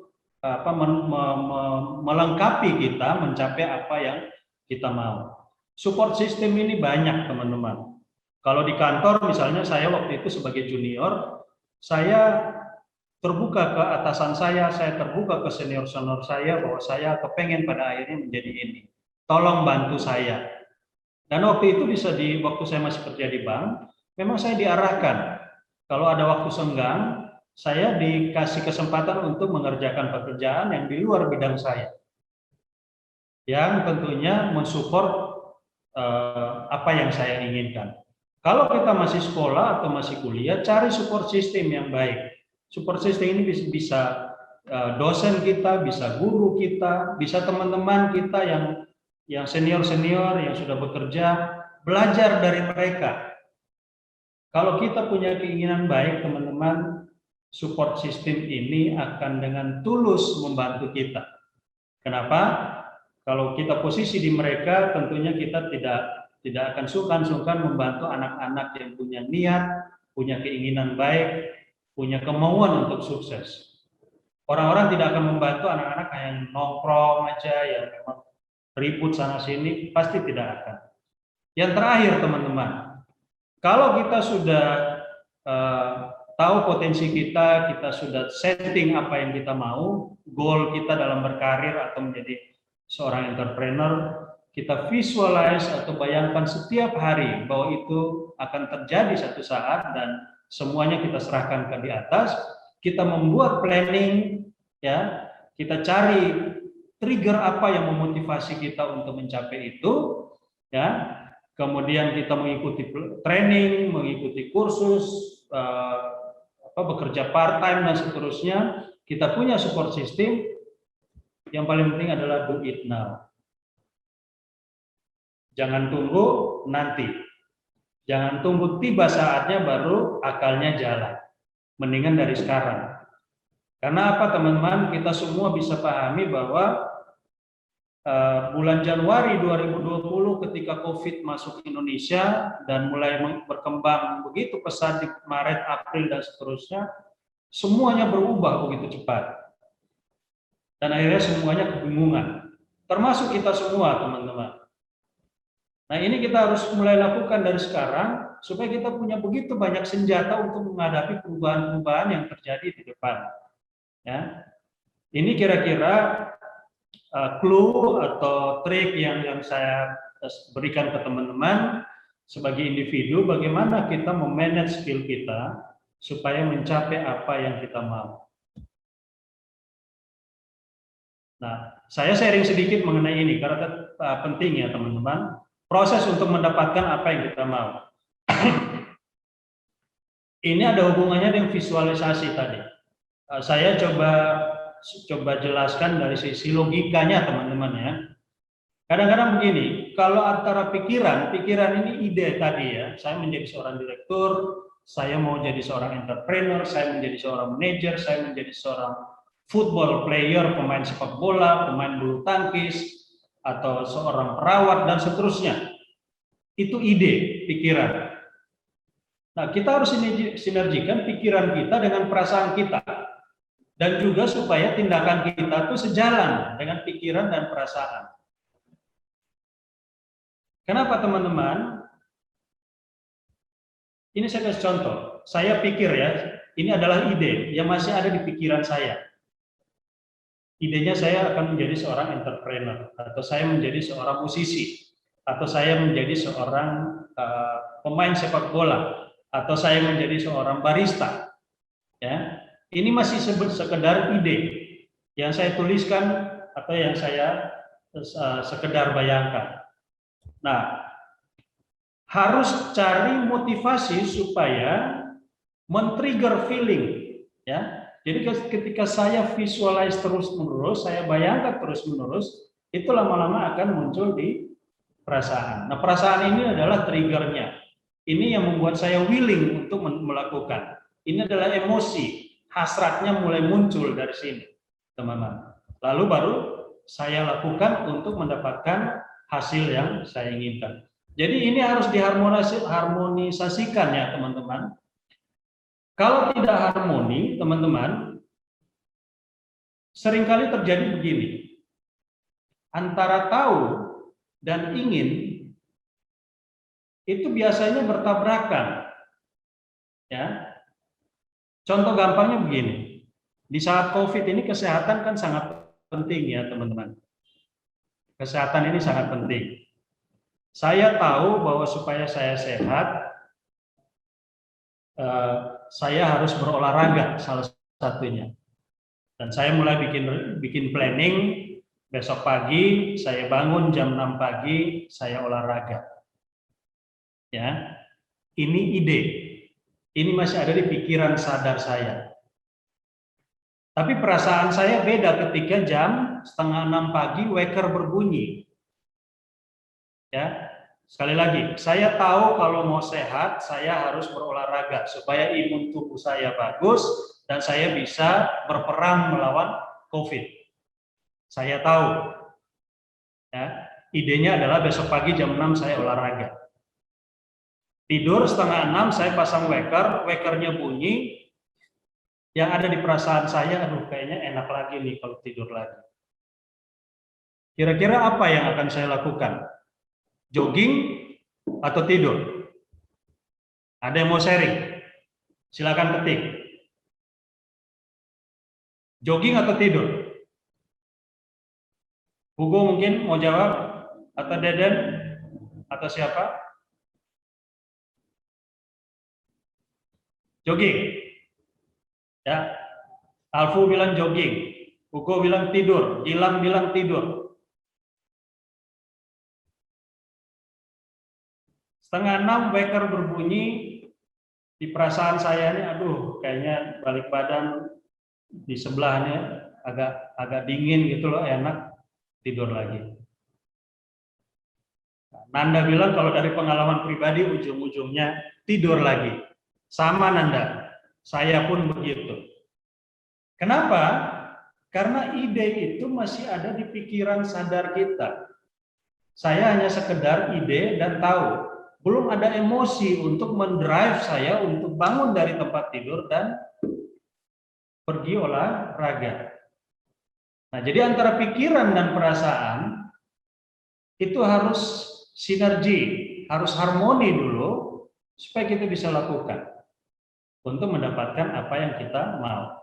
melengkapi kita mencapai apa yang kita mau. Support system ini banyak, teman-teman. Kalau di kantor misalnya, saya waktu itu sebagai junior, saya terbuka ke atasan saya terbuka ke senior-senior saya bahwa saya kepengen pada akhirnya menjadi ini. Tolong bantu saya. Dan waktu itu waktu saya masih kerja di bank, memang saya diarahkan. Kalau ada waktu senggang, saya dikasih kesempatan untuk mengerjakan pekerjaan yang di luar bidang saya. Yang tentunya mensupport apa yang saya inginkan. Kalau kita masih sekolah atau masih kuliah, cari support system yang baik. Support system ini bisa dosen kita, bisa guru kita, bisa teman-teman kita yang senior-senior yang sudah bekerja, belajar dari mereka. Kalau kita punya keinginan baik, teman-teman, support system ini akan dengan tulus membantu kita. Kenapa? Kalau kita posisi di mereka, tentunya kita tidak akan sungkan-sungkan membantu anak-anak yang punya niat, punya keinginan baik, punya kemauan untuk sukses. Orang-orang tidak akan membantu anak-anak yang nongkrong aja, yang memang ribut sana sini, pasti tidak akan. Yang terakhir, teman-teman, kalau kita sudah tahu potensi kita sudah setting apa yang kita mau, goal kita dalam berkarir atau menjadi seorang entrepreneur, kita visualize atau bayangkan setiap hari bahwa itu akan terjadi satu saat dan semuanya kita serahkan ke di atas. Kita membuat planning, ya, kita cari trigger apa yang memotivasi kita untuk mencapai itu, ya. Kemudian kita mengikuti training, mengikuti kursus, bekerja part time dan seterusnya. Kita punya support system. yang paling penting adalah do it now. Jangan tunggu nanti. Jangan tunggu tiba saatnya baru akalnya jalan. Mendingan dari sekarang. Karena apa teman-teman? Kita semua bisa pahami bahwa bulan Januari 2020 ketika COVID masuk Indonesia dan mulai berkembang begitu pesat di Maret, April, dan seterusnya, semuanya berubah begitu cepat. Dan akhirnya semuanya kebingungan. Termasuk kita semua, teman-teman. Nah, ini kita harus mulai lakukan dari sekarang supaya kita punya begitu banyak senjata untuk menghadapi perubahan-perubahan yang terjadi di depan. Ya, ini kira-kira clue atau trik yang saya berikan ke teman-teman sebagai individu, bagaimana kita memanage skill kita supaya mencapai apa yang kita mau. Nah, saya sharing sedikit mengenai ini karena penting ya teman-teman. Proses untuk mendapatkan apa yang kita mau. Ini ada hubungannya dengan visualisasi tadi. Saya coba jelaskan dari sisi logikanya teman-teman ya. Kadang-kadang begini, kalau antara pikiran ini ide tadi ya, saya menjadi seorang direktur, saya mau jadi seorang entrepreneur, saya menjadi seorang manajer, saya menjadi seorang football player, pemain sepak bola, pemain bulu tangkis, atau seorang perawat, dan seterusnya. Itu ide, pikiran. Nah, kita harus sinergikan pikiran kita dengan perasaan kita. Dan juga supaya tindakan kita itu sejalan dengan pikiran dan perasaan. Kenapa teman-teman? Ini saya kasih contoh. Saya pikir ya, ini adalah ide yang masih ada di pikiran saya. Idenya saya akan menjadi seorang entrepreneur, atau saya menjadi seorang musisi, atau saya menjadi seorang pemain sepak bola, atau saya menjadi seorang barista. Ya, ini masih sekedar ide yang saya tuliskan atau yang saya sekedar bayangkan. Nah, harus cari motivasi supaya men-trigger feeling, ya. Jadi ketika saya visualize terus-menerus, saya bayangkan terus-menerus, itu lama-lama akan muncul di perasaan. Nah, perasaan ini adalah triggernya. Ini yang membuat saya willing untuk melakukan. Ini adalah emosi, hasratnya mulai muncul dari sini, teman-teman. Lalu baru saya lakukan untuk mendapatkan hasil yang saya inginkan. Jadi ini harus diharmonisasikan ya, teman-teman. Kalau tidak harmoni, teman-teman, seringkali terjadi begini. Antara tahu dan ingin itu biasanya bertabrakan. Ya. Contoh gampangnya begini. Di saat Covid ini kesehatan kan sangat penting ya, teman-teman. Kesehatan ini sangat penting. Saya tahu bahwa supaya saya sehat, saya harus berolahraga salah satunya. Dan saya mulai bikin planning, besok pagi saya bangun jam 6 pagi, saya olahraga. Ya. Ini ide. Ini masih ada di pikiran sadar saya. Tapi perasaan saya beda ketika jam 5:30 pagi waker berbunyi. Ya. Sekali lagi, saya tahu kalau mau sehat, saya harus berolahraga supaya imun tubuh saya bagus dan saya bisa berperang melawan COVID. Saya tahu. Ya, idenya adalah besok pagi jam 6 saya olahraga. Tidur 5:30 saya pasang waker, wakernya bunyi. Yang ada di perasaan saya, aduh kayaknya enak lagi nih kalau tidur lagi. Kira-kira apa yang akan saya lakukan? Jogging atau tidur? Ada yang mau sharing? Silakan ketik. Jogging atau tidur? Hugo mungkin mau jawab? Atau Deden? Atau siapa? Jogging. Ya. Alfu bilang jogging. Hugo bilang tidur. Gilang bilang tidur. 5:30 waker berbunyi, di perasaan saya ini, aduh kayaknya balik badan di sebelahnya agak dingin gitu loh, enak, tidur lagi. Nanda bilang kalau dari pengalaman pribadi ujung-ujungnya tidur lagi. Sama Nanda, saya pun begitu. Kenapa? Karena ide itu masih ada di pikiran sadar kita. Saya hanya sekedar ide dan tahu. Belum ada emosi untuk mendrive saya untuk bangun dari tempat tidur dan pergi olahraga. Nah, jadi antara pikiran dan perasaan itu harus sinergi, harus harmoni dulu supaya kita bisa lakukan untuk mendapatkan apa yang kita mau.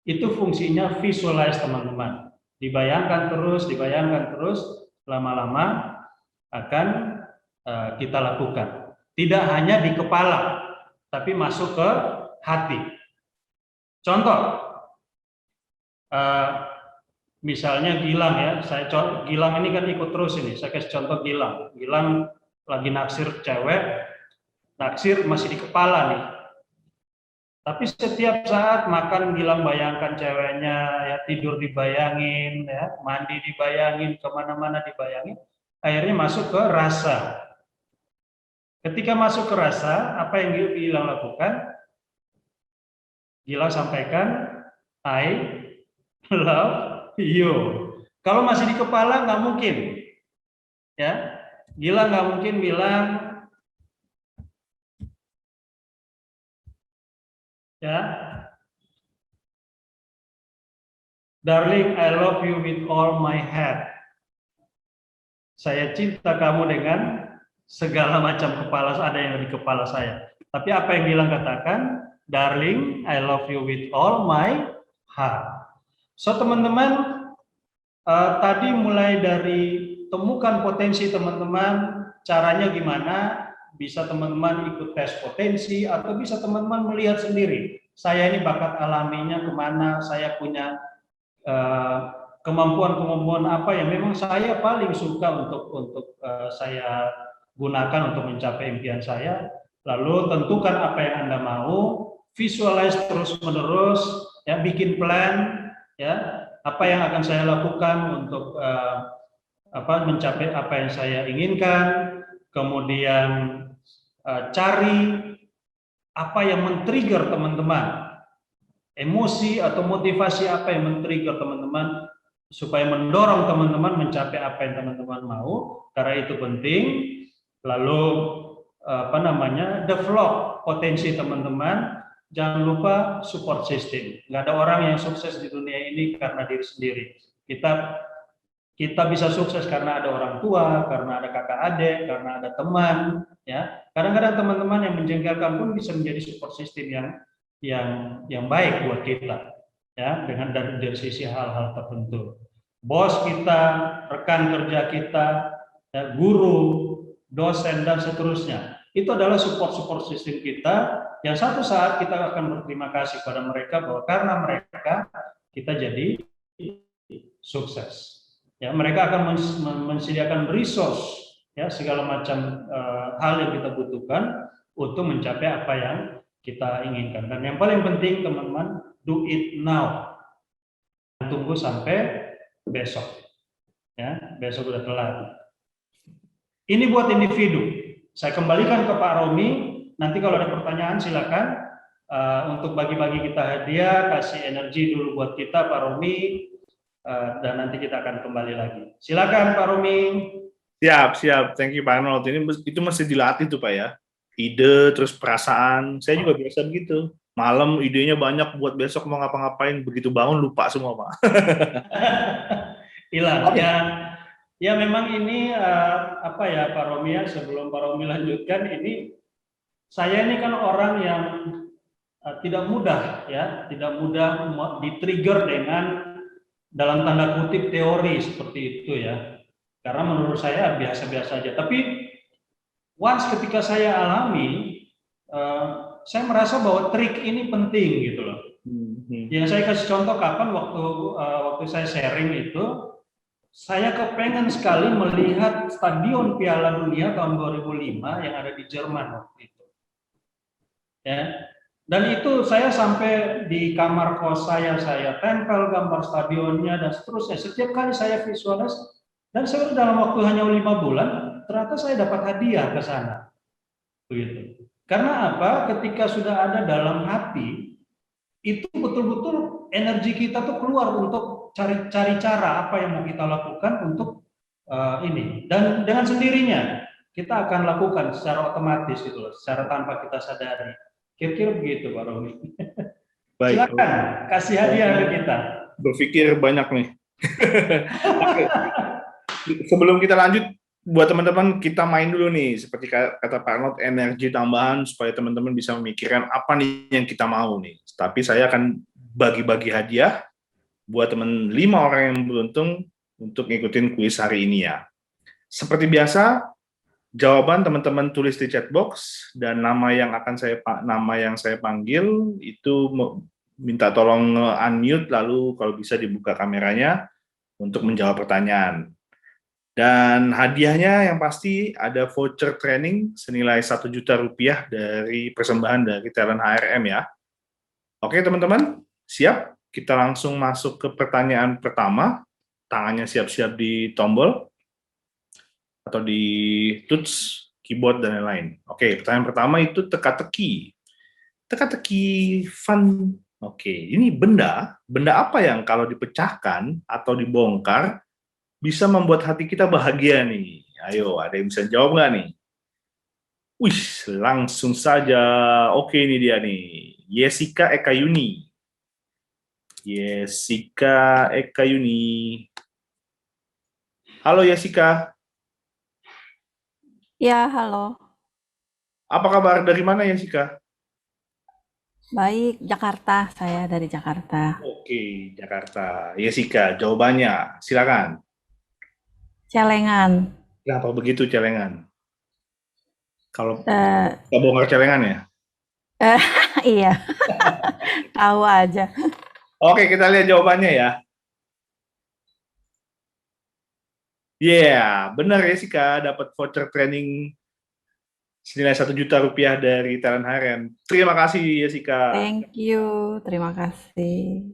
Itu fungsinya visualize, teman-teman. Dibayangkan terus, lama-lama akan kita lakukan. Tidak hanya di kepala, tapi masuk ke hati. Contoh, misalnya Gilang ya, Gilang ini kan ikut terus ini. Saya kasih contoh Gilang. Gilang lagi naksir cewek, naksir masih di kepala nih. Tapi setiap saat makan Gilang bayangkan ceweknya, ya tidur dibayangin, ya mandi dibayangin, kemana-mana dibayangin. Akhirnya masuk ke rasa. Ketika masuk ke rasa, apa yang Gilang lakukan? Gilang sampaikan, I love you. Kalau masih di kepala nggak mungkin, ya. Gilang nggak mungkin bilang, ya, darling, I love you with all my heart. Saya cinta kamu dengan segala macam kepala, ada yang di kepala saya. Tapi apa yang Gilang katakan? Darling, I love you with all my heart. So teman-teman, tadi mulai dari temukan potensi teman-teman, caranya gimana? Bisa teman-teman ikut tes potensi atau bisa teman-teman melihat sendiri. Saya ini bakat alaminya kemana, saya punya kemampuan-kemampuan apa yang memang saya paling suka untuk saya gunakan untuk mencapai impian saya. Lalu tentukan apa yang Anda mau, visualize terus-menerus, ya, bikin plan, ya, apa yang akan saya lakukan untuk mencapai apa yang saya inginkan. Kemudian cari apa yang men-trigger teman-teman, emosi atau motivasi apa yang men-trigger teman-teman supaya mendorong teman-teman mencapai apa yang teman-teman mau. Karena itu penting. Lalu develop potensi teman-teman. Jangan lupa support system. Nggak ada orang yang sukses di dunia ini karena diri sendiri. Kita bisa sukses karena ada orang tua, karena ada kakak adik, karena ada teman. Ya, kadang-kadang teman-teman yang menjengkelkan pun bisa menjadi support system yang baik buat kita. Ya, dengan dari sisi hal-hal tertentu. Bos kita, rekan kerja kita, ya, guru, dosen dan seterusnya. Itu adalah support system kita yang satu saat kita akan berterima kasih pada mereka bahwa karena mereka kita jadi sukses. Ya, mereka akan menyediakan resource, ya, segala macam hal yang kita butuhkan untuk mencapai apa yang kita inginkan. Dan yang paling penting teman-teman, do it now. Tunggu sampai besok. Ya, besok udah telat. Ini buat individu. Saya kembalikan ke Pak Romi. Nanti kalau ada pertanyaan silakan. Untuk bagi-bagi kita hadiah, kasih energi dulu buat kita Pak Romi. Dan nanti kita akan kembali lagi. Silakan Pak Romi. Siap. Thank you Pak Arnold. Itu mesti dilatih tuh Pak ya. Ide terus perasaan. Saya juga biasa begitu. Malam idenya banyak buat besok mau ngapa-ngapain, begitu bangun lupa semua Pak. Hilang. Ya memang ini Pak Romi ya, sebelum Pak Romi lanjutkan ini, saya ini kan orang yang tidak mudah di-trigger dengan dalam tanda kutip teori seperti itu ya. Karena menurut saya biasa-biasa aja. Tapi once ketika saya alami, saya merasa bahwa trik ini penting gitu loh. Yang saya kasih contoh kapan waktu saya sharing itu, saya kepengen sekali melihat Stadion Piala Dunia tahun 2005 yang ada di Jerman waktu itu. Ya. Dan itu saya sampai di kamar kos saya tempel gambar stadionnya dan seterusnya. Setiap kali saya visualis, dan saya dalam waktu hanya 5 bulan, ternyata saya dapat hadiah ke sana. Begitu. Karena apa? Ketika sudah ada dalam hati, itu betul-betul energi kita tuh keluar untuk cari cara apa yang mau kita lakukan untuk ini. Dan dengan sendirinya kita akan lakukan secara otomatis gitu loh, secara tanpa kita sadari. Kira-kira begitu Pak Romi. Baik. Silakan kasih hadiah ke kita. Berpikir banyak nih. Oke. Sebelum kita lanjut, buat teman-teman kita main dulu nih, seperti kata Pak Arnold, energi tambahan supaya teman-teman bisa memikirkan apa nih yang kita mau nih. Tapi saya akan bagi-bagi hadiah buat teman 5 orang yang beruntung untuk ngikutin kuis hari ini ya. Seperti biasa, jawaban teman-teman tulis di chat box dan nama yang saya panggil itu minta tolong unmute, lalu kalau bisa dibuka kameranya untuk menjawab pertanyaan. Dan hadiahnya yang pasti ada voucher training senilai Rp1.000.000 dari persembahan dari Talent HRM ya. Oke teman-teman, siap? Kita langsung masuk ke pertanyaan pertama. Tangannya siap-siap di tombol atau di touch, keyboard, dan lain-lain. Oke, pertanyaan pertama itu teka-teki. Teka-teki fun. Oke, ini benda apa yang kalau dipecahkan atau dibongkar bisa membuat hati kita bahagia nih? Ayo, ada yang bisa jawab nggak nih? Wih, langsung saja. Oke, ini dia nih. Yesika Ekayuni. Yesika Ekayuni. Halo Yesika. Ya, halo. Apa kabar? Dari mana Yesika? Baik, Jakarta. Saya dari Jakarta. Oke, Jakarta. Yesika, jawabannya. Silakan. Celengan. Kenapa begitu celengan? Kalau Eh, nggak bongkar celengan ya? iya, tahu aja. Oke, kita lihat jawabannya ya. Yeah, benar Yesika, dapat voucher training senilai Rp1.000.000 dari Talent HRM. Terima kasih Yesika. Thank you, terima kasih.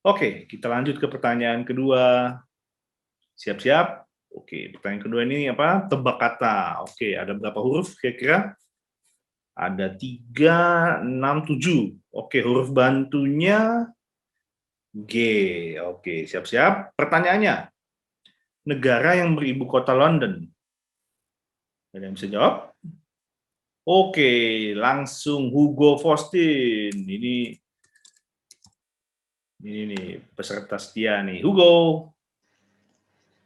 Oke, kita lanjut ke pertanyaan kedua. Siap-siap. Oke, pertanyaan kedua ini apa? Tebak kata. Oke, ada berapa huruf kira-kira? Ada 3, 6, 7. Oke, huruf bantunya G. Oke, siap-siap. Pertanyaannya, negara yang beribu kota London. Ada yang bisa jawab? Oke, langsung Hugo Faustin. Ini nih peserta setia nih. Hugo.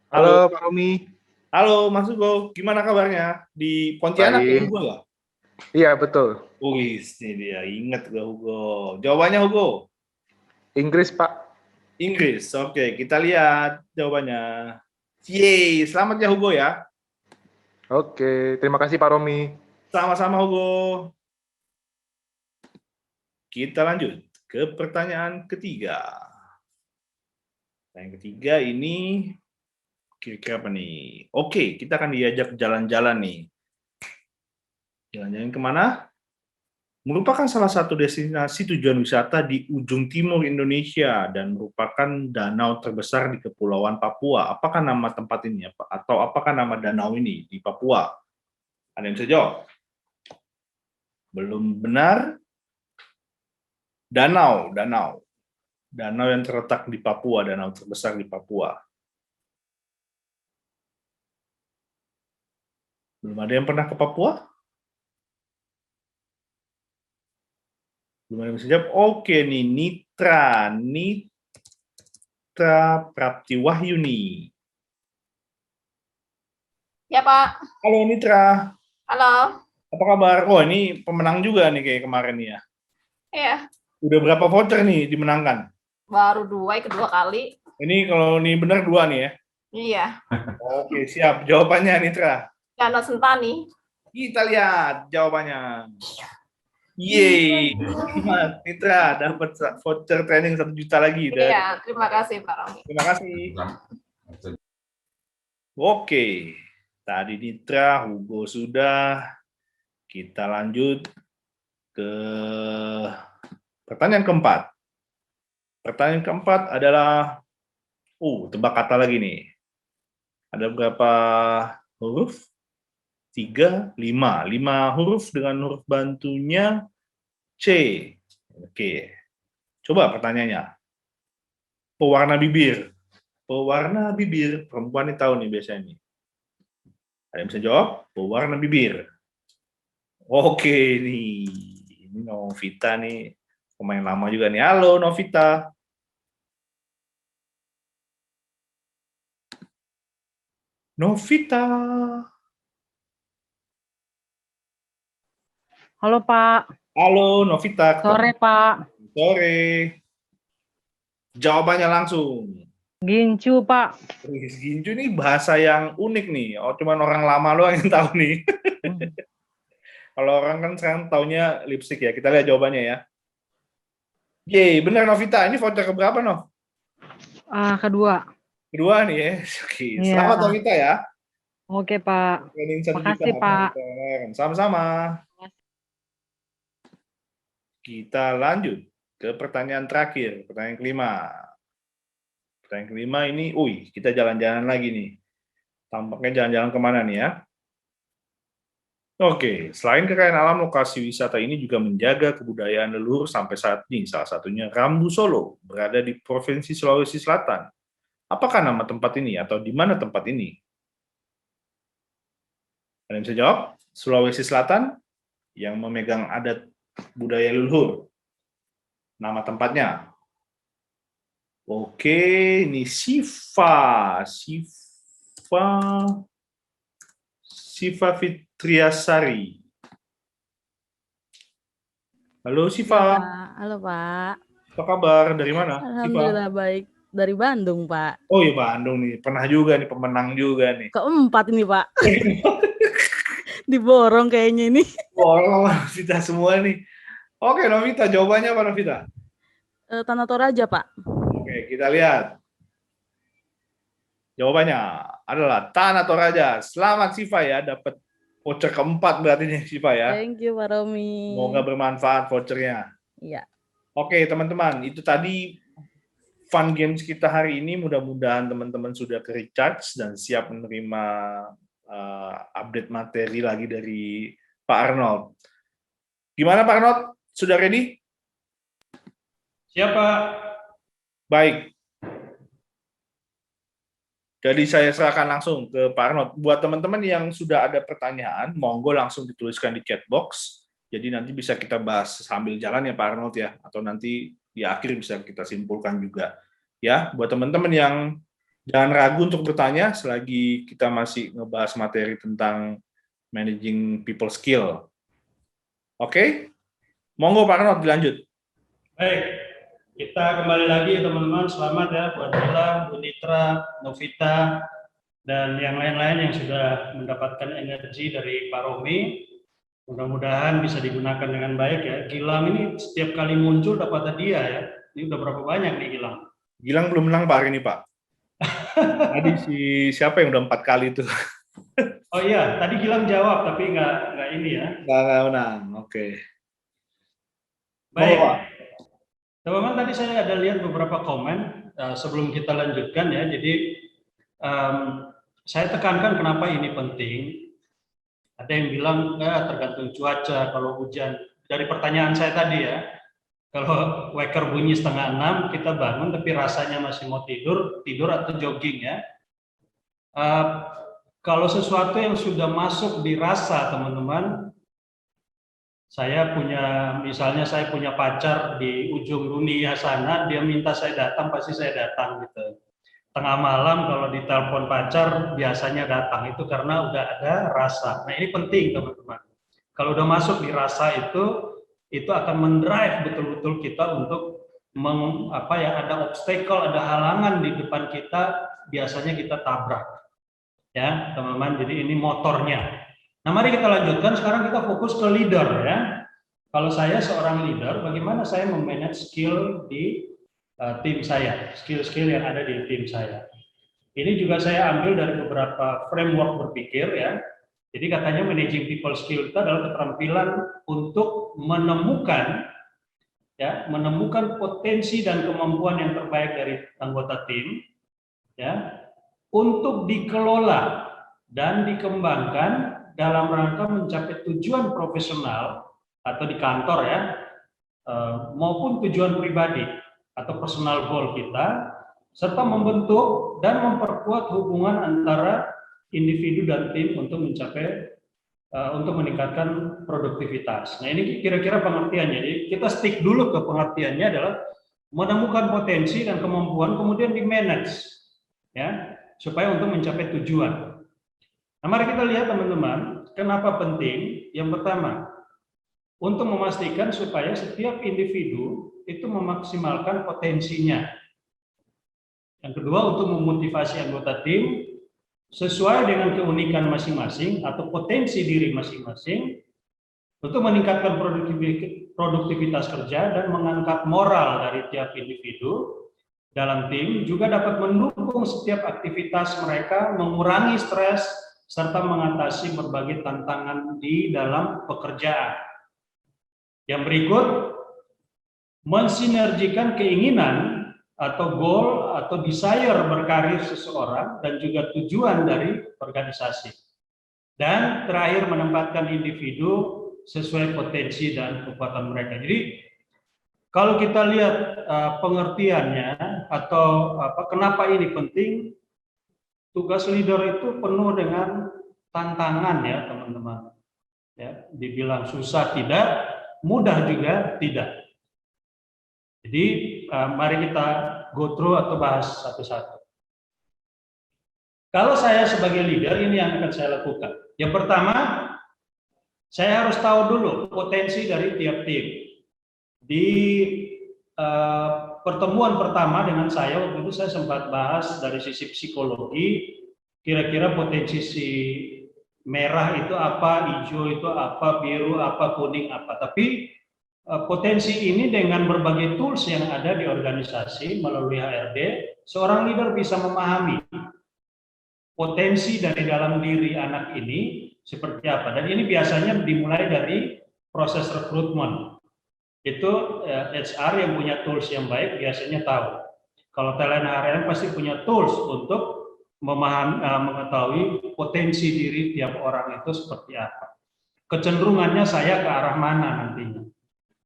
Halo Pak Romi. Halo Mas Hugo, gimana kabarnya? Di Pontianak ya Hugo ya? Iya betul. Wih, ini dia, ingat gak Hugo? Jawabannya Hugo? Inggris Pak. Inggris, oke, kita lihat jawabannya. Yeay, selamat ya Hugo ya. Oke, terima kasih Pak Romi. Sama-sama Hugo. Kita lanjut ke pertanyaan ketiga. Pertanyaan ketiga ini kira-kira apa nih? Oke, kita akan diajak jalan-jalan nih. Jalan-jalan kemana? Merupakan salah satu destinasi tujuan wisata di ujung timur Indonesia dan merupakan danau terbesar di Kepulauan Papua. Apakah nama tempat ini atau apakah nama danau ini di Papua? Ada yang bisa jawab? Belum benar. Danau yang terletak di Papua, danau terbesar di Papua. Belum ada yang pernah ke Papua? Belum ada yang bisa jawab? Oke nih, Nitra Praptiwahyuni. Ya Pak. Halo Nitra. Halo. Apa kabar? Oh ini pemenang juga nih kayak kemarin ya. Iya. Udah berapa voucher nih dimenangkan? Baru 2, kedua kali. Ini kalau ini benar 2 nih ya? Iya. Oke, siap. Jawabannya Nitra. Danau Sentani. Kita lihat jawabannya. Yeay. Nitra dapat voucher training 1 juta lagi. Iya, terima kasih Pak Romi. Terima kasih. Oke. Tadi Nitra, Hugo sudah. Kita lanjut ke pertanyaan keempat. Pertanyaan keempat adalah, tebak kata lagi nih. Ada berapa huruf? 3, 5. 5 huruf dengan huruf bantunya C. Oke. Coba pertanyaannya. Pewarna bibir. Pewarna bibir. Perempuan ini tahu nih biasanya nih. Ada yang bisa jawab? Pewarna bibir. Oke nih. Ini Novita nih. Pemain lama juga nih. Halo Novita. Novita. Halo Pak, Halo Novita. sore Pak. Sore. Jawabannya langsung. Gincu Pak. Ginju ini bahasa yang unik nih. Cuman orang lama doang yang tahu nih. Kalau orang kan sekarang taunya lipstick ya. Kita lihat jawabannya ya. Yeay, benar Novita. Ini voucher keberapa, Nov? Kedua. Kedua nih ya. Oke, Iya. selamat Novita ya. Oke Pak. Training 1 Makasih, juta. Pak. Sama-sama. Kita lanjut ke pertanyaan terakhir, pertanyaan kelima. Pertanyaan kelima ini, kita jalan-jalan lagi nih. Tampaknya jalan-jalan kemana nih ya? Oke, selain kekayaan alam, lokasi wisata ini juga menjaga kebudayaan leluhur sampai saat ini. Salah satunya Rambu Solo, berada di Provinsi Sulawesi Selatan. Apakah nama tempat ini atau di mana tempat ini? Ada yang bisa jawab? Sulawesi Selatan yang memegang adat budaya leluhur. Nama tempatnya. Oke, ini Siva Fitriasari. Halo Siva. Halo Pak. Apa kabar? Dari mana? Alhamdulillah baik. Dari Bandung Pak. Oh iya Bandung nih. Pernah juga nih, pemenang juga nih. Keempat ini Pak. Diborong kayaknya ini. Orang Novita semua nih. Oke Novita, jawabannya apa Novita? Tanah Toraja Pak. Oke, kita lihat. Jawabannya adalah Tanah Toraja. Selamat Siva ya, dapat voucher keempat berarti nih Siva ya. Thank you Pak Romi. Semoga bermanfaat vouchernya. Iya. Oke teman-teman, itu tadi fun games kita hari ini. Mudah-mudahan teman-teman sudah ke-recharge dan siap menerima update materi lagi dari Pak Arnold. Gimana Pak Arnold? Sudah ready? Siapa? Baik. Jadi saya serahkan langsung ke Pak Arnold. Buat teman-teman yang sudah ada pertanyaan, monggo langsung dituliskan di chat box. Jadi nanti bisa kita bahas sambil jalan ya Pak Arnold ya, atau nanti di akhir bisa kita simpulkan juga. Ya, buat teman-teman yang jangan ragu untuk bertanya selagi kita masih ngebahas materi tentang managing people skill. Oke? Monggo Pak Arnold dilanjut. Baik, kita kembali lagi teman-teman. Selamat ya buat Dila, Bu Nitra, Novita, dan yang lain-lain yang sudah mendapatkan energi dari Pak Romi. Mudah-mudahan bisa digunakan dengan baik ya. Gilang ini setiap kali muncul dapat hadiah ya. Ini udah berapa banyak nih Gilang? Gilang belum menang Pak hari ini Pak. Tadi siapa yang udah 4 kali itu? Oh iya, tadi Gilang jawab tapi nggak ini ya. Nggak menang, oke. Baik. Pak. Teman-teman, tadi saya ada lihat beberapa komen sebelum kita lanjutkan ya. Jadi saya tekankan kenapa ini penting. Ada yang bilang tergantung cuaca, kalau hujan. Dari pertanyaan saya tadi ya, kalau waker bunyi 5:30 kita bangun tapi rasanya masih mau tidur atau jogging ya. Kalau sesuatu yang sudah masuk di rasa teman-teman, misalnya saya punya pacar di ujung dunia sana, dia minta saya datang, pasti saya datang gitu. Tengah malam kalau ditelepon pacar biasanya datang, itu karena udah ada rasa. Nah ini penting teman-teman. Kalau udah masuk di rasa itu akan mendrive betul-betul kita untuk ada obstacle, ada halangan di depan kita, biasanya kita tabrak. Ya teman-teman, jadi ini motornya. Nah, mari kita lanjutkan. Sekarang kita fokus ke leader ya. Kalau saya seorang leader, bagaimana saya memanage skill di tim saya, skill-skill yang ada di tim saya. Ini juga saya ambil dari beberapa framework berpikir ya. Jadi katanya managing people skill itu adalah keterampilan untuk menemukan potensi dan kemampuan yang terbaik dari anggota tim, ya, untuk dikelola dan dikembangkan dalam rangka mencapai tujuan profesional atau di kantor ya, maupun tujuan pribadi atau personal goal kita, serta membentuk dan memperkuat hubungan antara individu dan tim untuk meningkatkan produktivitas. Nah, ini kira-kira pengertiannya. Jadi kita stick dulu ke pengertiannya adalah menemukan potensi dan kemampuan, kemudian di manage, ya, supaya untuk mencapai tujuan. Nah, mari kita lihat teman-teman, kenapa penting? Yang pertama, untuk memastikan supaya setiap individu itu memaksimalkan potensinya. Yang kedua, untuk memotivasi anggota tim sesuai dengan keunikan masing-masing atau potensi diri masing-masing untuk meningkatkan produktivitas kerja dan mengangkat moral dari tiap individu dalam tim, juga dapat mendukung setiap aktivitas mereka, mengurangi stres, serta mengatasi berbagai tantangan di dalam pekerjaan. Yang berikut, mensinergikan keinginan atau goal atau desire berkarir seseorang dan juga tujuan dari organisasi. Dan terakhir, menempatkan individu sesuai potensi dan kekuatan mereka. Jadi kalau kita lihat pengertiannya atau kenapa ini penting, tugas leader itu penuh dengan tantangan ya teman-teman. Ya, dibilang susah tidak, mudah juga tidak. Jadi mari kita go through atau bahas satu-satu. Kalau saya sebagai leader, ini yang akan saya lakukan. Yang pertama, saya harus tahu dulu potensi dari tiap tim. Di pertemuan pertama dengan saya, waktu itu saya sempat bahas dari sisi psikologi, kira-kira potensi si merah itu apa, hijau itu apa, biru apa, kuning apa. Tapi potensi ini dengan berbagai tools yang ada di organisasi melalui HRD, seorang leader bisa memahami potensi dari dalam diri anak ini seperti apa. Dan ini biasanya dimulai dari proses rekrutmen. Itu HR yang punya tools yang baik biasanya tahu. Kalau talent HRM pasti punya tools untuk mengetahui potensi diri tiap orang itu seperti apa. Kecenderungannya saya ke arah mana nantinya.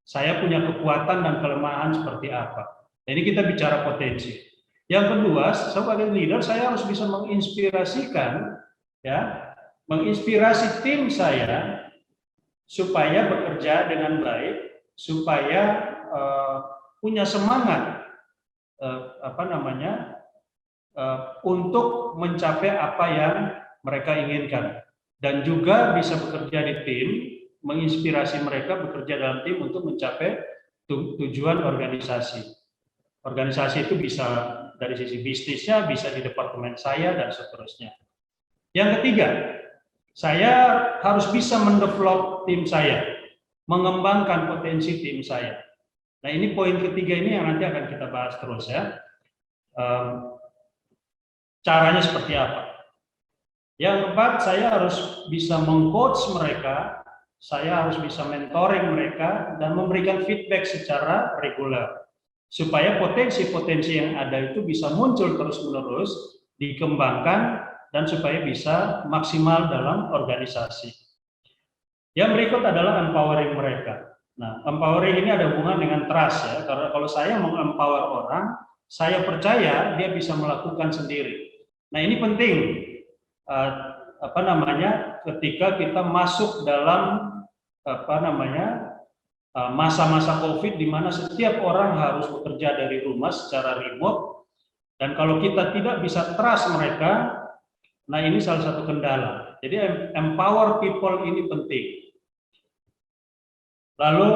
Saya punya kekuatan dan kelemahan seperti apa. Jadi kita bicara potensi. Yang kedua, sebagai leader saya harus bisa menginspirasikan, ya, menginspirasi tim saya supaya bekerja dengan baik, supaya punya semangat, untuk mencapai apa yang mereka inginkan, dan juga bisa bekerja di tim, menginspirasi mereka bekerja dalam tim untuk mencapai tujuan organisasi. Organisasi itu bisa dari sisi bisnisnya, bisa di departemen saya, dan seterusnya. Yang ketiga, saya harus bisa mendevelop tim saya, mengembangkan potensi tim saya. Nah, ini poin ketiga ini yang nanti akan kita bahas terus ya. Caranya seperti apa? Yang keempat, saya harus bisa meng-coach mereka, saya harus bisa mentoring mereka dan memberikan feedback secara reguler supaya potensi-potensi yang ada itu bisa muncul terus-menerus, dikembangkan, dan supaya bisa maksimal dalam organisasi. Yang berikut adalah empowering mereka. Nah, empowering ini ada hubungan dengan trust ya, karena kalau saya mengempower orang, saya percaya dia bisa melakukan sendiri. Nah, ini penting ketika kita masuk dalam masa-masa COVID di mana setiap orang harus bekerja dari rumah secara remote, dan kalau kita tidak bisa trust mereka, nah ini salah satu kendala. Jadi empower people ini penting. Lalu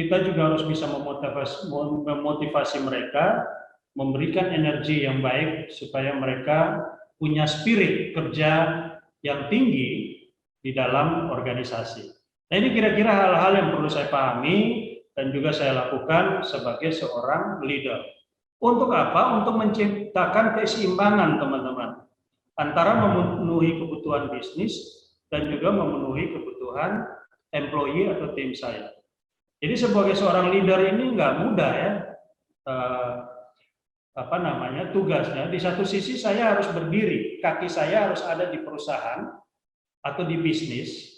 kita juga harus bisa memotivasi mereka, memberikan energi yang baik supaya mereka punya spirit kerja yang tinggi di dalam organisasi. Nah, ini kira-kira hal-hal yang perlu saya pahami dan juga saya lakukan sebagai seorang leader. Untuk apa? Untuk menciptakan keseimbangan, teman-teman. antara memenuhi kebutuhan bisnis dan juga memenuhi kebutuhan employee atau tim saya. Jadi sebagai seorang leader ini nggak mudah ya, tugasnya. Di satu sisi saya harus berdiri, kaki saya harus ada di perusahaan atau di bisnis,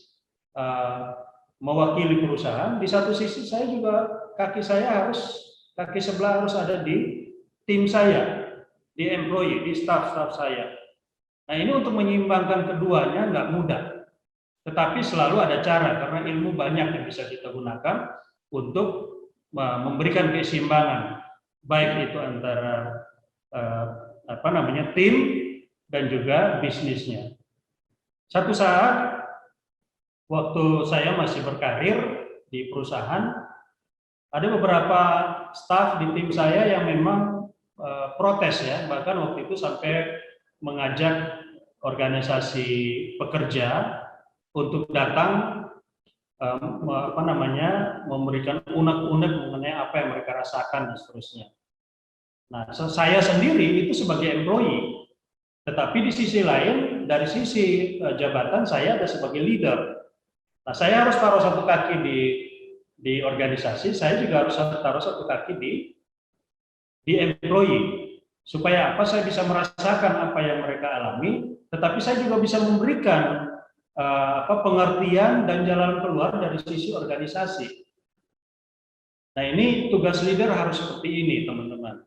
mewakili perusahaan. Di satu sisi saya juga kaki sebelah harus ada di tim saya, di employee, di staff saya. Nah ini untuk menyeimbangkan keduanya nggak mudah. Tetapi selalu ada cara, karena ilmu banyak yang bisa kita gunakan untuk memberikan keseimbangan, baik itu antara tim dan juga bisnisnya. Satu saat, waktu saya masih berkarir di perusahaan, ada beberapa staf di tim saya yang memang protes ya, bahkan waktu itu sampai mengajak organisasi pekerja untuk datang memberikan unek-unek mengenai apa yang mereka rasakan dan seterusnya. Nah, saya sendiri itu sebagai employee, tetapi di sisi lain dari sisi jabatan saya ada sebagai leader. Nah, saya harus taruh satu kaki di organisasi, saya juga harus taruh satu kaki di employee. Supaya apa? Saya bisa merasakan apa yang mereka alami, tetapi saya juga bisa memberikan pengertian dan jalan keluar dari sisi organisasi. Nah ini tugas leader harus seperti ini teman-teman.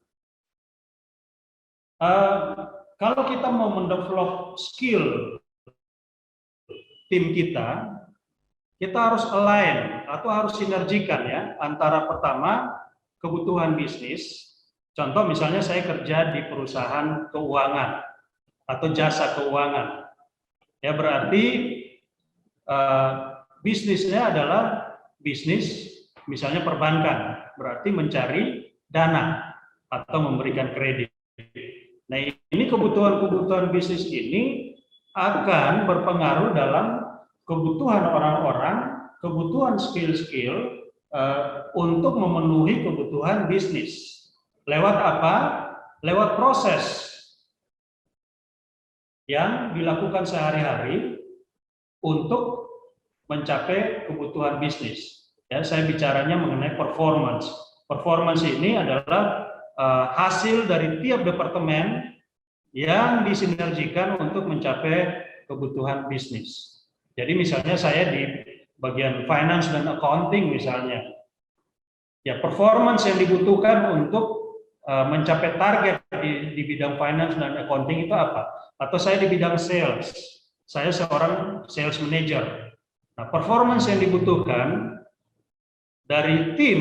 Kalau kita mau mendevelop skill tim kita harus align atau harus sinergikan ya antara pertama kebutuhan bisnis. Contoh misalnya saya kerja di perusahaan keuangan atau jasa keuangan. Ya berarti bisnisnya adalah bisnis misalnya perbankan, berarti mencari dana atau memberikan kredit. Nah ini kebutuhan bisnis ini akan berpengaruh dalam kebutuhan orang-orang, kebutuhan skill-skill untuk memenuhi kebutuhan bisnis. Lewat apa? Lewat proses yang dilakukan sehari-hari untuk mencapai kebutuhan bisnis. Ya, saya bicaranya mengenai performance. Performance ini adalah hasil dari tiap departemen yang disinergikan untuk mencapai kebutuhan bisnis. Jadi misalnya saya di bagian finance dan accounting misalnya, ya performance yang dibutuhkan untuk mencapai target di bidang finance dan accounting itu apa? Atau saya di bidang sales. Saya seorang sales manager. Nah, performance yang dibutuhkan dari tim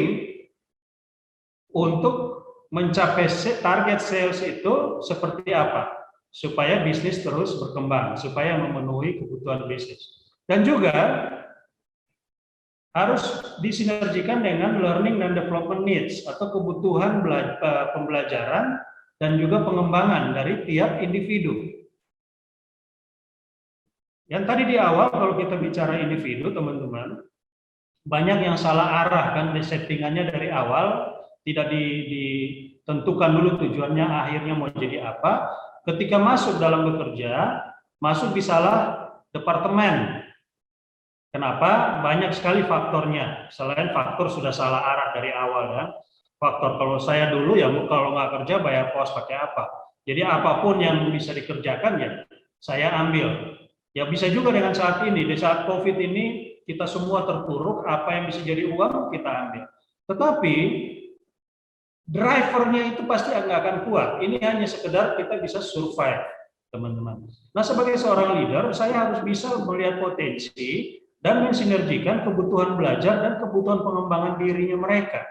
untuk mencapai target sales itu seperti apa? Supaya bisnis terus berkembang, supaya memenuhi kebutuhan bisnis. Dan juga harus disinergikan dengan learning and development needs atau kebutuhan pembelajaran dan juga pengembangan dari tiap individu. Yang tadi di awal kalau kita bicara individu, teman-teman, banyak yang salah arah kan, settingannya dari awal tidak ditentukan dulu tujuannya akhirnya mau jadi apa. Ketika masuk dalam bekerja, masuk di salah departemen. Kenapa? Banyak sekali faktornya. Selain faktor sudah salah arah dari awal ya. Faktor kalau saya dulu ya kalau nggak kerja bayar kos pakai apa. Jadi apapun yang bisa dikerjakan ya saya ambil. Ya bisa juga dengan saat ini, di saat COVID ini kita semua terpuruk, apa yang bisa jadi uang kita ambil. Tetapi drivernya itu pasti nggak akan kuat. Ini hanya sekedar kita bisa survive, teman-teman. Nah sebagai seorang leader, saya harus bisa melihat potensi dan mensinergikan kebutuhan belajar dan kebutuhan pengembangan dirinya mereka.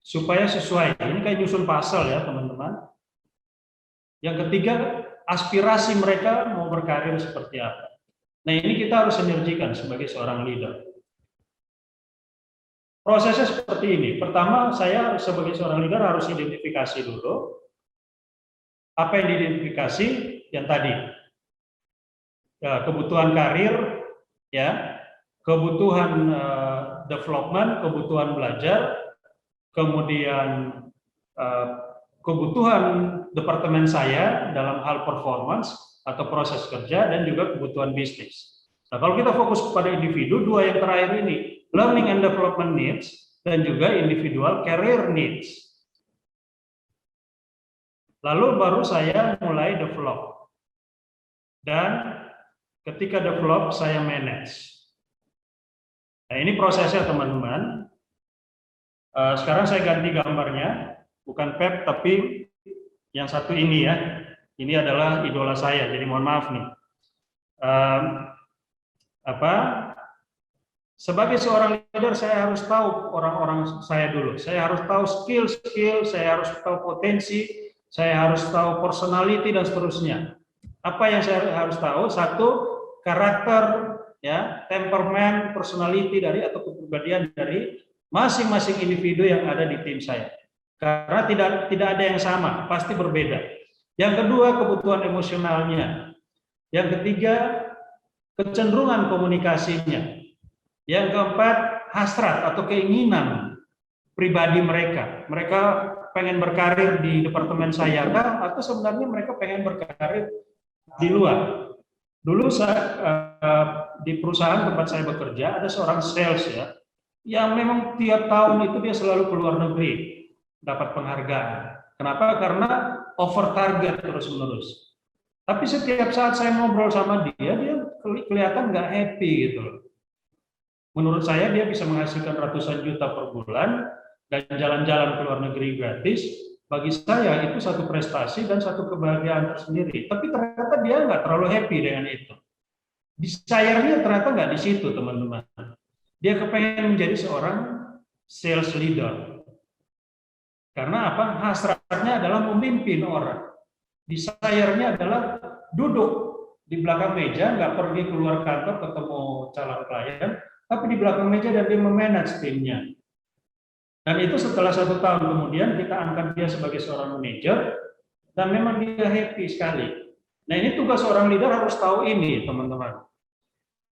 Supaya sesuai, ini kayak nyusun puzzle ya teman-teman. Yang ketiga, aspirasi mereka mau berkarir seperti apa. Nah ini kita harus sinergikan sebagai seorang leader. Prosesnya seperti ini. Pertama, saya sebagai seorang leader harus identifikasi dulu. Apa yang diidentifikasi? Yang tadi. Ya, kebutuhan karir, ya, kebutuhan development, kebutuhan belajar, kemudian kebutuhan departemen saya dalam hal performance atau proses kerja dan juga kebutuhan bisnis. Nah, kalau kita fokus kepada individu, dua yang terakhir ini, learning and development needs dan juga individual career needs. Lalu baru saya mulai develop. Dan ketika develop, saya manage. Nah, ini prosesnya teman-teman. Sekarang saya ganti gambarnya, bukan Pep, tapi yang satu ini ya. Ini adalah idola saya, jadi mohon maaf nih. Sebagai seorang leader, saya harus tahu orang-orang saya dulu. Saya harus tahu skill-skill, saya harus tahu potensi, saya harus tahu personality dan seterusnya. Apa yang saya harus tahu? Satu, karakter, ya, temperamen, personality dari atau kepribadian dari masing-masing individu yang ada di tim saya. Karena tidak ada yang sama, pasti berbeda. Yang kedua, kebutuhan emosionalnya. Yang ketiga, kecenderungan komunikasinya. Yang keempat, hasrat atau keinginan pribadi mereka. Mereka pengen berkarir di departemen saya kah, atau sebenarnya mereka pengen berkarir di luar. Dulu di perusahaan tempat saya bekerja ada seorang sales ya, yang memang tiap tahun itu dia selalu keluar negeri dapat penghargaan. Kenapa? Karena over target terus-menerus. Tapi setiap saat saya ngobrol sama dia kelihatan nggak happy gitu loh. Menurut saya dia bisa menghasilkan ratusan juta per bulan dan jalan-jalan ke luar negeri gratis. Bagi saya itu satu prestasi dan satu kebahagiaan tersendiri. Tapi ternyata dia nggak terlalu happy dengan itu. Desire-nya ternyata nggak di situ, teman-teman. Dia kepengen menjadi seorang sales leader. Karena apa? Hasratnya adalah memimpin orang. Desire-nya adalah duduk di belakang meja, nggak pergi keluar kantor ketemu calon klien, tapi di belakang meja dan dia memanage timnya. Dan itu setelah 1 tahun kemudian kita angkat dia sebagai seorang manajer dan memang dia happy sekali. Nah, ini tugas seorang leader harus tahu ini, teman-teman.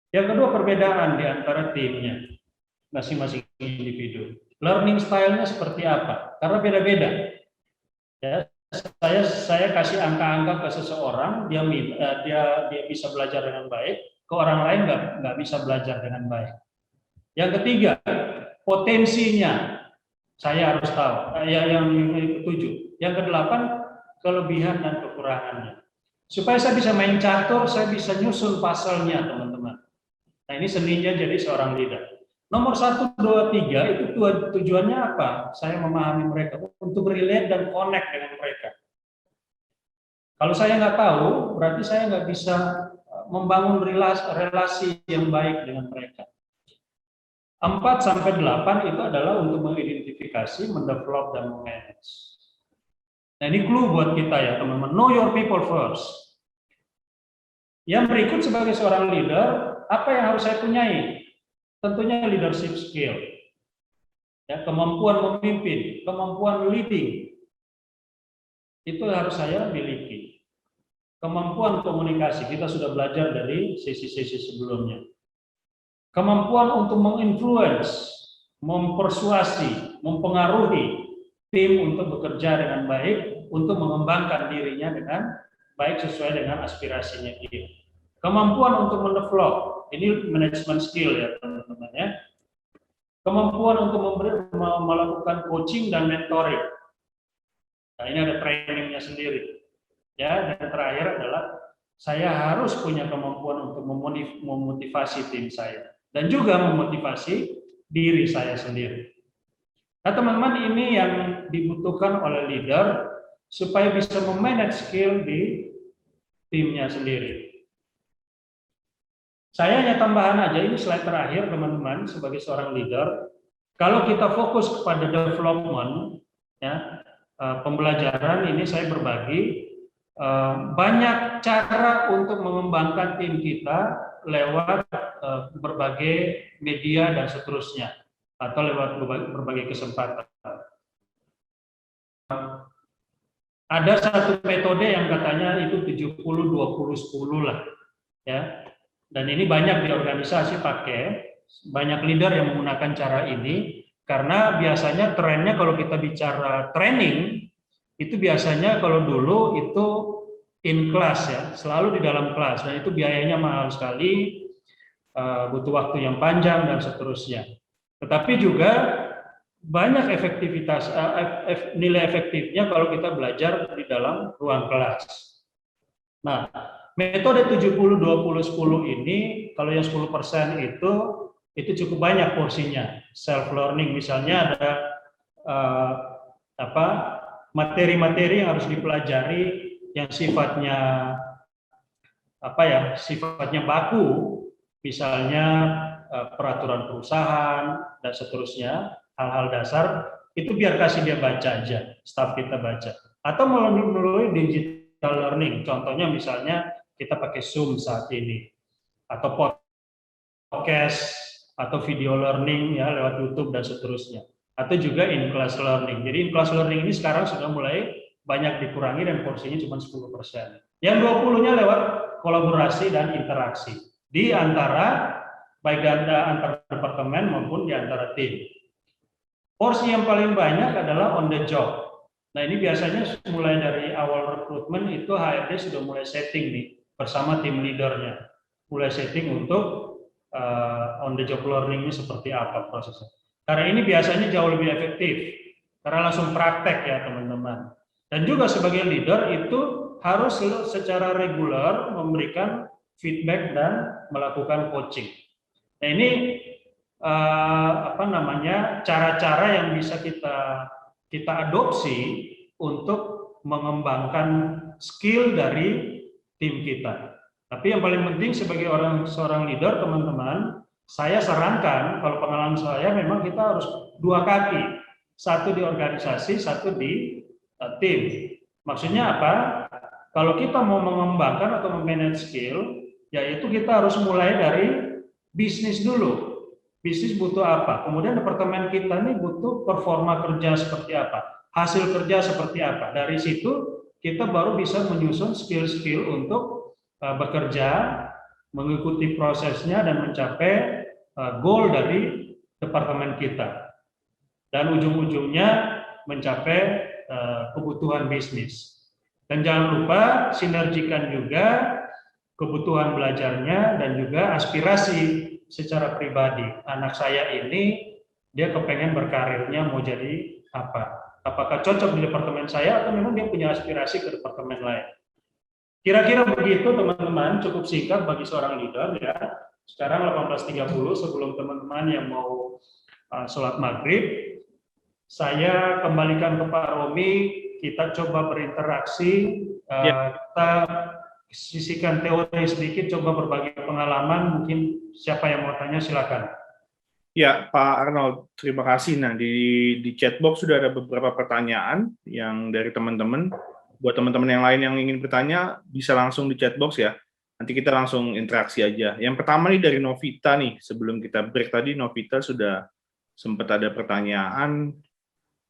Yang kedua, perbedaan di antara timnya, masing-masing individu. Learning style-nya seperti apa? Karena beda-beda. Ya, saya kasih angka-angka ke seseorang, dia bisa belajar dengan baik, ke orang lain nggak bisa belajar dengan baik. Yang ketiga, potensinya saya harus tahu. Yang ketujuh, yang kedelapan, kelebihan dan kekurangannya. Supaya saya bisa main catur, saya bisa nyusun pasalnya, teman-teman. Nah, ini seninya jadi seorang leader. Nomor 1, 2, 3 itu tujuannya apa? Saya memahami mereka untuk relate dan connect dengan mereka. Kalau saya nggak tahu, berarti saya nggak bisa membangun relasi yang baik dengan mereka. 4 sampai 8 itu adalah untuk mengidentifikasi, mendevelop dan memanage. Nah, ini clue buat kita ya, teman-teman. Know your people first. Yang berikut sebagai seorang leader, apa yang harus saya punyai? Tentunya leadership skill. Ya, kemampuan memimpin, kemampuan leading. Itu harus saya miliki. Kemampuan komunikasi, kita sudah belajar dari sesi-sesi sebelumnya. Kemampuan untuk menginfluence, mempersuasi, mempengaruhi tim untuk bekerja dengan baik, untuk mengembangkan dirinya dengan baik sesuai dengan aspirasinya dia. Kemampuan untuk mendevelop, ini management skill ya teman-teman ya. Kemampuan untuk melakukan coaching dan mentoring. Nah, ini ada trainingnya sendiri. Ya, dan terakhir adalah saya harus punya kemampuan untuk memotivasi tim saya dan juga memotivasi diri saya sendiri. Nah, teman-teman, ini yang dibutuhkan oleh leader supaya bisa memanage skill di timnya sendiri. Saya hanya tambahan aja, ini slide terakhir teman-teman, sebagai seorang leader, kalau kita fokus kepada development, ya, pembelajaran ini saya berbagi, banyak cara untuk mengembangkan tim kita lewat berbagai media dan seterusnya, atau lewat berbagai kesempatan. Ada satu metode yang katanya itu 70-20-10 lah, ya. Dan ini banyak di organisasi pakai, banyak leader yang menggunakan cara ini, karena biasanya trennya kalau kita bicara training, itu biasanya kalau dulu itu in class ya, selalu di dalam kelas, dan itu biayanya mahal sekali, butuh waktu yang panjang dan seterusnya. Tetapi juga banyak efektivitas, nilai efektifnya kalau kita belajar di dalam ruang kelas. Nah, metode 70-20-10 ini, kalau yang 10% itu cukup banyak porsinya. Self learning misalnya ada materi-materi yang harus dipelajari yang sifatnya sifatnya baku, misalnya peraturan perusahaan dan seterusnya, hal-hal dasar itu biar kasih dia baca aja, staf kita baca. Atau melalui digital learning, contohnya misalnya kita pakai Zoom saat ini, atau podcast, atau video learning ya lewat YouTube dan seterusnya. Atau juga in-class learning. Jadi in-class learning ini sekarang sudah mulai banyak dikurangi dan porsinya cuma 10%. Yang 20-nya lewat kolaborasi dan interaksi di antara baik antar departemen maupun di antara tim. Porsi yang paling banyak adalah on the job. Nah, ini biasanya mulai dari awal rekrutmen itu HRD sudah mulai setting nih bersama tim leadernya. Mulai setting untuk on the job learning ini seperti apa prosesnya. Karena ini biasanya jauh lebih efektif karena langsung praktek ya teman-teman. Dan juga sebagai leader itu harus secara reguler memberikan feedback dan melakukan coaching. Nah, ini cara-cara yang bisa kita adopsi untuk mengembangkan skill dari tim kita. Tapi yang paling penting sebagai seorang leader, teman-teman, saya sarankan kalau pengalaman saya memang kita harus dua kaki, satu di organisasi, satu di tim. Maksudnya apa? Kalau kita mau mengembangkan atau memanage skill, yaitu kita harus mulai dari bisnis dulu. Bisnis butuh apa? Kemudian departemen kita ini butuh performa kerja seperti apa? Hasil kerja seperti apa? Dari situ kita baru bisa menyusun skill-skill untuk bekerja, mengikuti prosesnya dan mencapai goal dari departemen kita. Dan ujung-ujungnya mencapai kebutuhan bisnis. Dan jangan lupa sinergikan juga kebutuhan belajarnya dan juga aspirasi secara pribadi. Anak saya ini, dia kepengen berkarirnya mau jadi apa? Apakah cocok di departemen saya atau memang dia punya aspirasi ke departemen lain? Kira-kira begitu teman-teman, cukup singkat bagi seorang leader ya. Sekarang 18.30 sebelum teman-teman yang mau sholat maghrib, saya kembalikan ke Pak Romi, kita coba berinteraksi, kita sisihkan teori sedikit, coba berbagi pengalaman, mungkin siapa yang mau tanya silakan. Ya, Pak Arnold, terima kasih. Nah, di chatbox sudah ada beberapa pertanyaan yang dari teman-teman. Buat teman-teman yang lain yang ingin bertanya, bisa langsung di chatbox ya. Nanti kita langsung interaksi aja. Yang pertama nih dari Novita nih. Sebelum kita break tadi, Novita sudah sempat ada pertanyaan.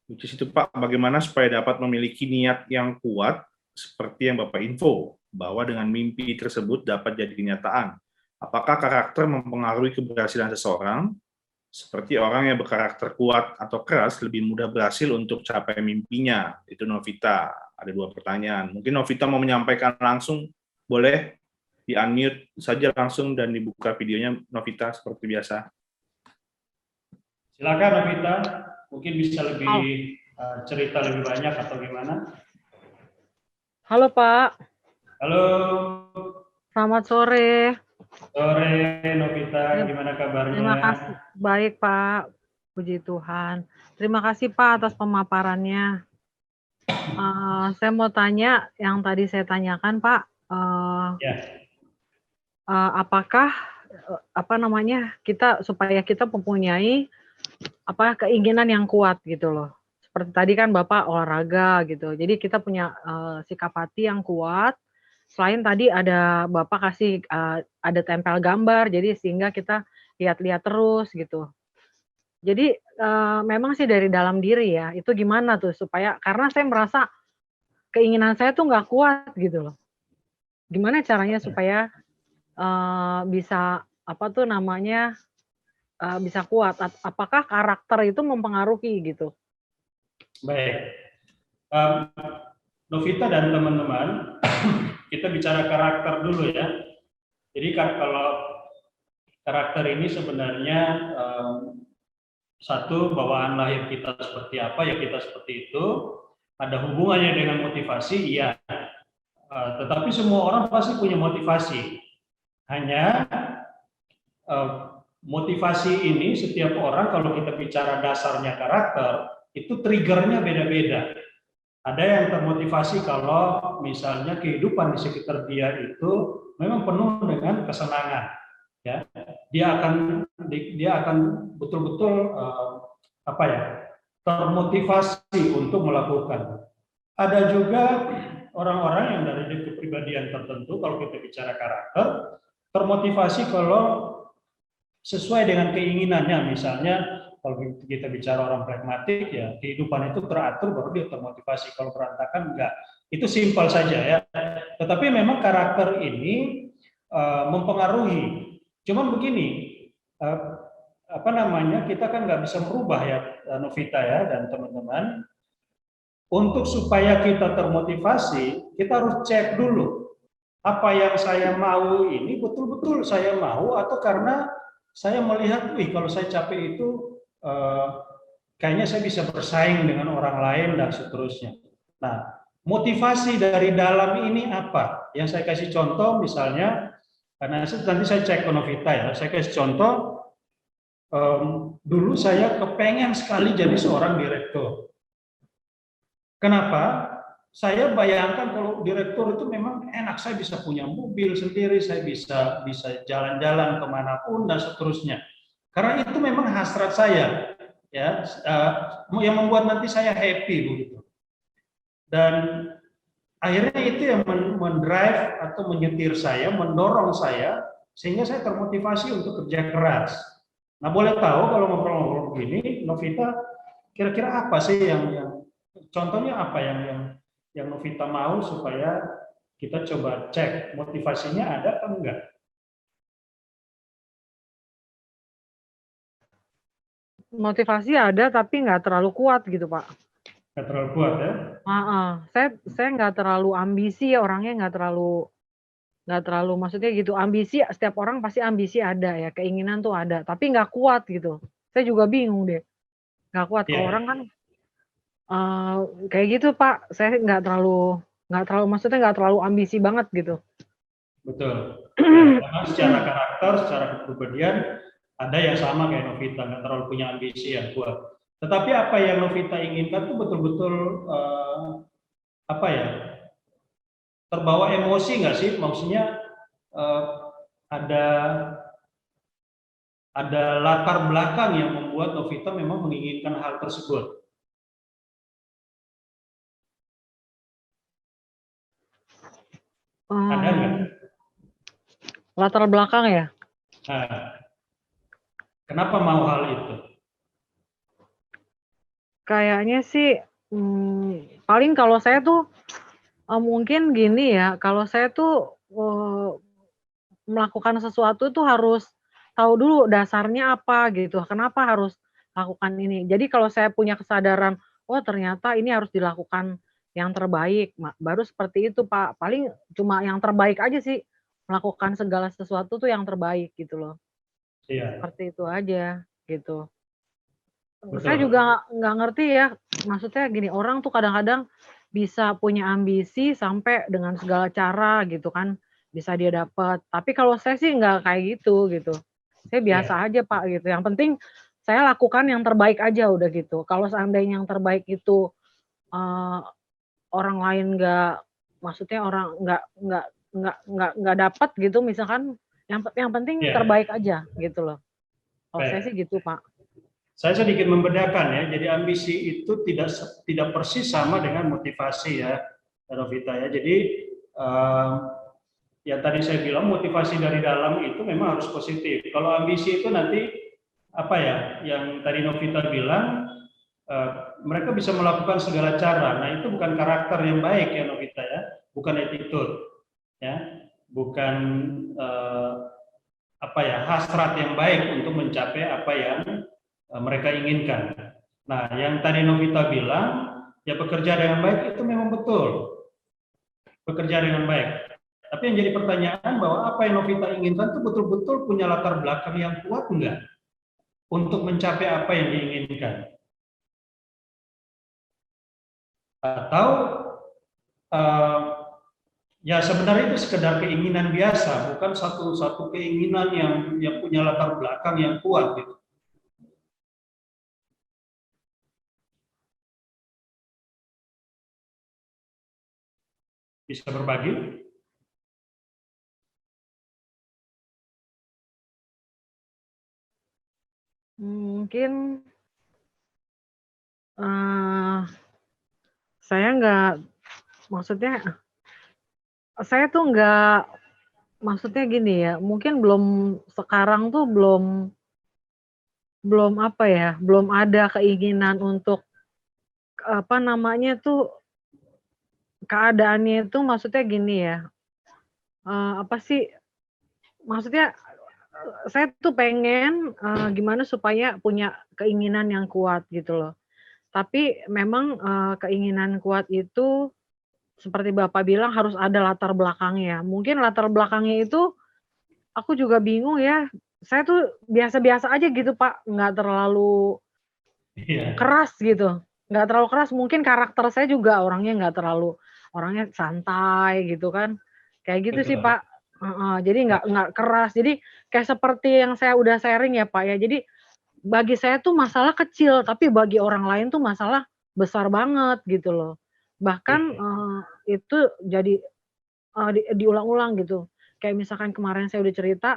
Which is itu Pak, bagaimana supaya dapat memiliki niat yang kuat seperti yang Bapak info, bahwa dengan mimpi tersebut dapat jadi kenyataan. Apakah karakter mempengaruhi keberhasilan seseorang? Seperti orang yang berkarakter kuat atau keras lebih mudah berhasil untuk capai mimpinya. Itu Novita. Ada dua pertanyaan. Mungkin Novita mau menyampaikan langsung, boleh di-unmute saja langsung dan dibuka videonya Novita seperti biasa. Silakan Novita, mungkin bisa lebih cerita lebih banyak atau gimana? Halo Pak, Halo. selamat sore. Sore Novita, gimana kabarnya? Terima kasih, baik Pak, puji Tuhan. Terima kasih Pak atas pemaparannya. Saya mau tanya yang tadi saya tanyakan Pak, apakah kita supaya kita mempunyai keinginan yang kuat gitu loh. Seperti tadi kan Bapak olahraga gitu. Jadi kita punya sikap hati yang kuat. Selain tadi ada Bapak kasih ada tempel gambar, jadi sehingga kita lihat-lihat terus gitu. Jadi memang sih dari dalam diri ya, itu gimana tuh supaya, karena saya merasa keinginan saya tuh nggak kuat gitu loh. Gimana caranya supaya bisa bisa kuat? Apakah karakter itu mempengaruhi gitu? Baik. Novita dan teman-teman, kita bicara karakter dulu ya. Jadi kalau karakter ini sebenarnya satu, bawaan lahir kita seperti apa, ya kita seperti itu. Ada hubungannya dengan motivasi, iya. Tetapi semua orang pasti punya motivasi. Hanya motivasi ini setiap orang, kalau kita bicara dasarnya karakter, itu triggernya beda-beda. Ada yang termotivasi kalau misalnya kehidupan di sekitar dia itu memang penuh dengan kesenangan. Ya, dia akan betul-betul termotivasi untuk melakukan. Ada juga orang-orang yang dari kepribadian tertentu, kalau kita bicara karakter, termotivasi kalau sesuai dengan keinginannya. Misalnya kalau kita bicara orang pragmatik, ya kehidupan itu teratur baru dia termotivasi. Kalau berantakan enggak. Itu simpel saja ya. Tetapi memang karakter ini mempengaruhi. Cuman begini, kita kan nggak bisa merubah ya, Novita ya dan teman-teman. Untuk supaya kita termotivasi, kita harus cek dulu apa yang saya mau ini betul-betul saya mau, atau karena saya melihat, kalau saya capek itu kayaknya saya bisa bersaing dengan orang lain dan seterusnya. Nah, motivasi dari dalam ini apa? Yang saya kasih contoh misalnya. Karena nanti saya cek ke Novita ya, saya kasih contoh, dulu saya kepengen sekali jadi seorang direktur. Kenapa? Saya bayangkan kalau direktur itu memang enak, saya bisa punya mobil sendiri, saya bisa jalan-jalan kemanapun dan seterusnya. Karena itu memang hasrat saya, ya, yang membuat nanti saya happy begitu. Dan akhirnya itu yang mendrive atau menyetir saya, mendorong saya, sehingga saya termotivasi untuk kerja keras. Nah, boleh tahu kalau ngobrol-ngobrol begini, Novita, kira-kira apa sih yang contohnya apa yang Novita mau supaya kita coba cek motivasinya ada atau enggak? Motivasi ada tapi nggak terlalu kuat gitu, Pak. Nggak terlalu kuat ya? Saya nggak terlalu ambisi, orangnya nggak terlalu, maksudnya gitu, ambisi, setiap orang pasti ambisi ada ya, keinginan tuh ada, tapi nggak kuat gitu. Saya juga bingung deh, nggak kuat. Kalau orang kan kayak gitu Pak, saya nggak terlalu, maksudnya nggak terlalu ambisi banget gitu. Betul. Karena secara karakter, secara kepribadian, ada yang sama kayak Novita, nggak terlalu punya ambisi yang kuat. Tetapi apa yang Novita inginkan tuh betul-betul terbawa emosi nggak sih? Maksudnya ada latar belakang yang membuat Novita memang menginginkan hal tersebut. Ada nggak? Latar belakang ya? Nah, kenapa mau hal itu? Kayaknya sih paling kalau saya tuh mungkin gini ya, kalau saya tuh melakukan sesuatu tuh harus tahu dulu dasarnya apa gitu, kenapa harus lakukan ini. Jadi kalau saya punya kesadaran, oh ternyata ini harus dilakukan yang terbaik, baru seperti itu Pak. Paling cuma yang terbaik aja sih, melakukan segala sesuatu tuh yang terbaik gitu loh. Iya. Seperti itu aja gitu. Betul. Saya juga nggak ngerti ya, maksudnya gini, orang tuh kadang-kadang bisa punya ambisi sampai dengan segala cara gitu kan, bisa dia dapat. Tapi kalau saya sih nggak kayak gitu. Saya biasa aja Pak gitu. Yang penting saya lakukan yang terbaik aja udah gitu. Kalau seandainya yang terbaik itu orang lain nggak, maksudnya orang nggak dapat gitu, misalkan yang penting terbaik aja gitu loh. Kalau saya sih gitu Pak. Saya sedikit membedakan ya. Jadi ambisi itu tidak persis sama dengan motivasi ya, Novita ya. Jadi yang tadi saya bilang motivasi dari dalam itu memang harus positif. Kalau ambisi itu nanti yang tadi Novita bilang, mereka bisa melakukan segala cara. Nah, itu bukan karakter yang baik ya Novita ya, bukan attitude ya, bukan hasrat yang baik untuk mencapai apa yang mereka inginkan. Nah, yang tadi Novita bilang, Ya bekerja dengan baik itu memang betul. Bekerja dengan baik. Tapi yang jadi pertanyaan bahwa apa yang Novita inginkan itu betul-betul punya latar belakang yang kuat enggak untuk mencapai apa yang diinginkan. Atau ya sebenarnya itu sekedar keinginan biasa, bukan satu keinginan yang punya latar belakang yang kuat gitu. Bisa berbagi? Mungkin saya nggak, maksudnya saya tuh nggak, maksudnya gini ya, mungkin sekarang tuh belum apa ya, belum ada keinginan untuk apa namanya tuh, keadaannya itu maksudnya gini ya, apa sih, maksudnya saya tuh pengen gimana supaya punya keinginan yang kuat gitu loh. Tapi memang keinginan kuat itu seperti Bapak bilang harus ada latar belakangnya. Mungkin latar belakangnya itu aku juga bingung ya. Saya tuh biasa-biasa aja gitu Pak, nggak terlalu Iya. keras gitu. Nggak terlalu keras, mungkin karakter saya juga orangnya orangnya santai gitu kan. Kayak gitu sih Betul. Pak. Jadi nggak keras. Jadi kayak seperti yang saya udah sharing ya Pak ya. Jadi bagi saya tuh masalah kecil, tapi bagi orang lain tuh masalah besar banget gitu loh. Bahkan itu jadi diulang-ulang gitu. Kayak misalkan kemarin saya udah cerita,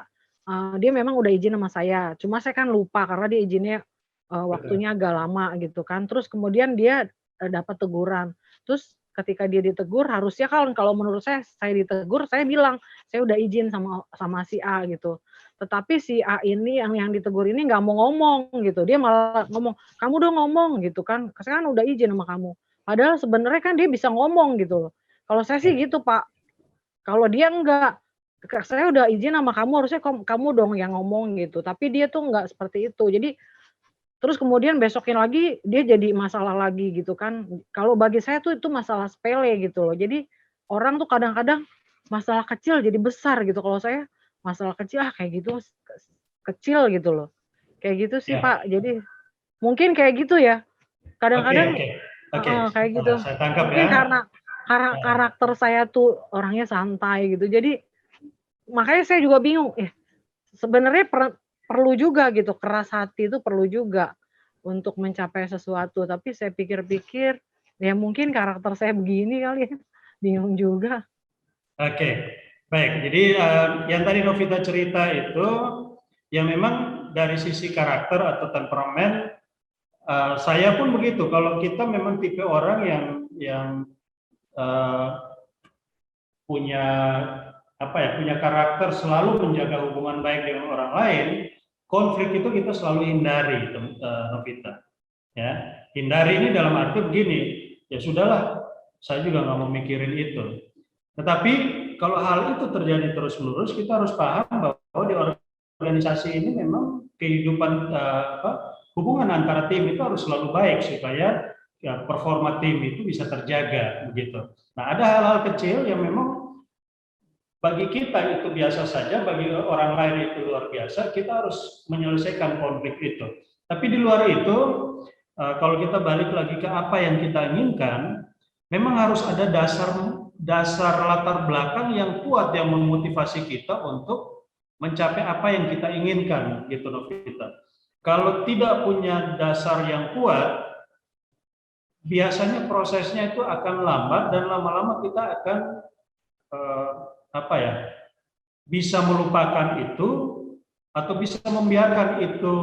dia memang udah izin sama saya, cuma saya kan lupa karena dia izinnya waktunya agak lama gitu kan. Terus kemudian dia dapat teguran. Terus ketika dia ditegur harusnya kalau menurut saya ditegur, saya bilang, "Saya udah izin sama si A," gitu. Tetapi si A ini yang ditegur ini nggak mau ngomong gitu, dia malah ngomong, "Kamu dong ngomong," gitu kan, "saya kan udah izin sama kamu." Padahal sebenarnya kan dia bisa ngomong gitu loh. Kalau saya sih gitu Pak, kalau dia enggak, "Saya udah izin sama kamu, harusnya kamu dong yang ngomong," gitu. Tapi dia tuh enggak seperti itu. Jadi terus kemudian besoknya lagi dia jadi masalah lagi gitu kan. Kalau bagi saya tuh itu masalah sepele gitu loh. Jadi orang tuh kadang-kadang masalah kecil jadi besar gitu. Kalau saya masalah kecil, kayak gitu kecil gitu loh. Kayak gitu sih Ya. Pak. Jadi mungkin kayak gitu ya. Kadang-kadang Oke. kayak gitu. Saya tangkap Mungkin ya. karena karakter saya tuh orangnya santai gitu. Jadi makanya saya juga bingung, sebenarnya perlu juga gitu, keras hati itu perlu juga untuk mencapai sesuatu. Tapi saya pikir-pikir, ya mungkin karakter saya begini kali ya, bingung juga. Oke, baik. Jadi yang tadi Novita cerita itu, ya memang dari sisi karakter atau temperamen, saya pun begitu. Kalau kita memang tipe orang yang punya punya karakter selalu menjaga hubungan baik dengan orang lain, konflik itu kita selalu hindari, Novita. Ya, hindari ini dalam arti begini, ya sudahlah, saya juga nggak mau mikirin itu. Tetapi kalau hal itu terjadi terus-menerus, kita harus paham bahwa di organisasi ini memang kehidupan hubungan antara tim itu harus selalu baik supaya performa tim itu bisa terjaga begitu. Nah, ada hal-hal kecil yang memang bagi kita itu biasa saja, bagi orang lain itu luar biasa, kita harus menyelesaikan konflik itu. Tapi di luar itu, kalau kita balik lagi ke apa yang kita inginkan, memang harus ada dasar latar belakang yang kuat yang memotivasi kita untuk mencapai apa yang kita inginkan, gitu Novita. Kalau tidak punya dasar yang kuat, biasanya prosesnya itu akan lambat dan lama-lama kita akan bisa melupakan itu atau bisa membiarkan itu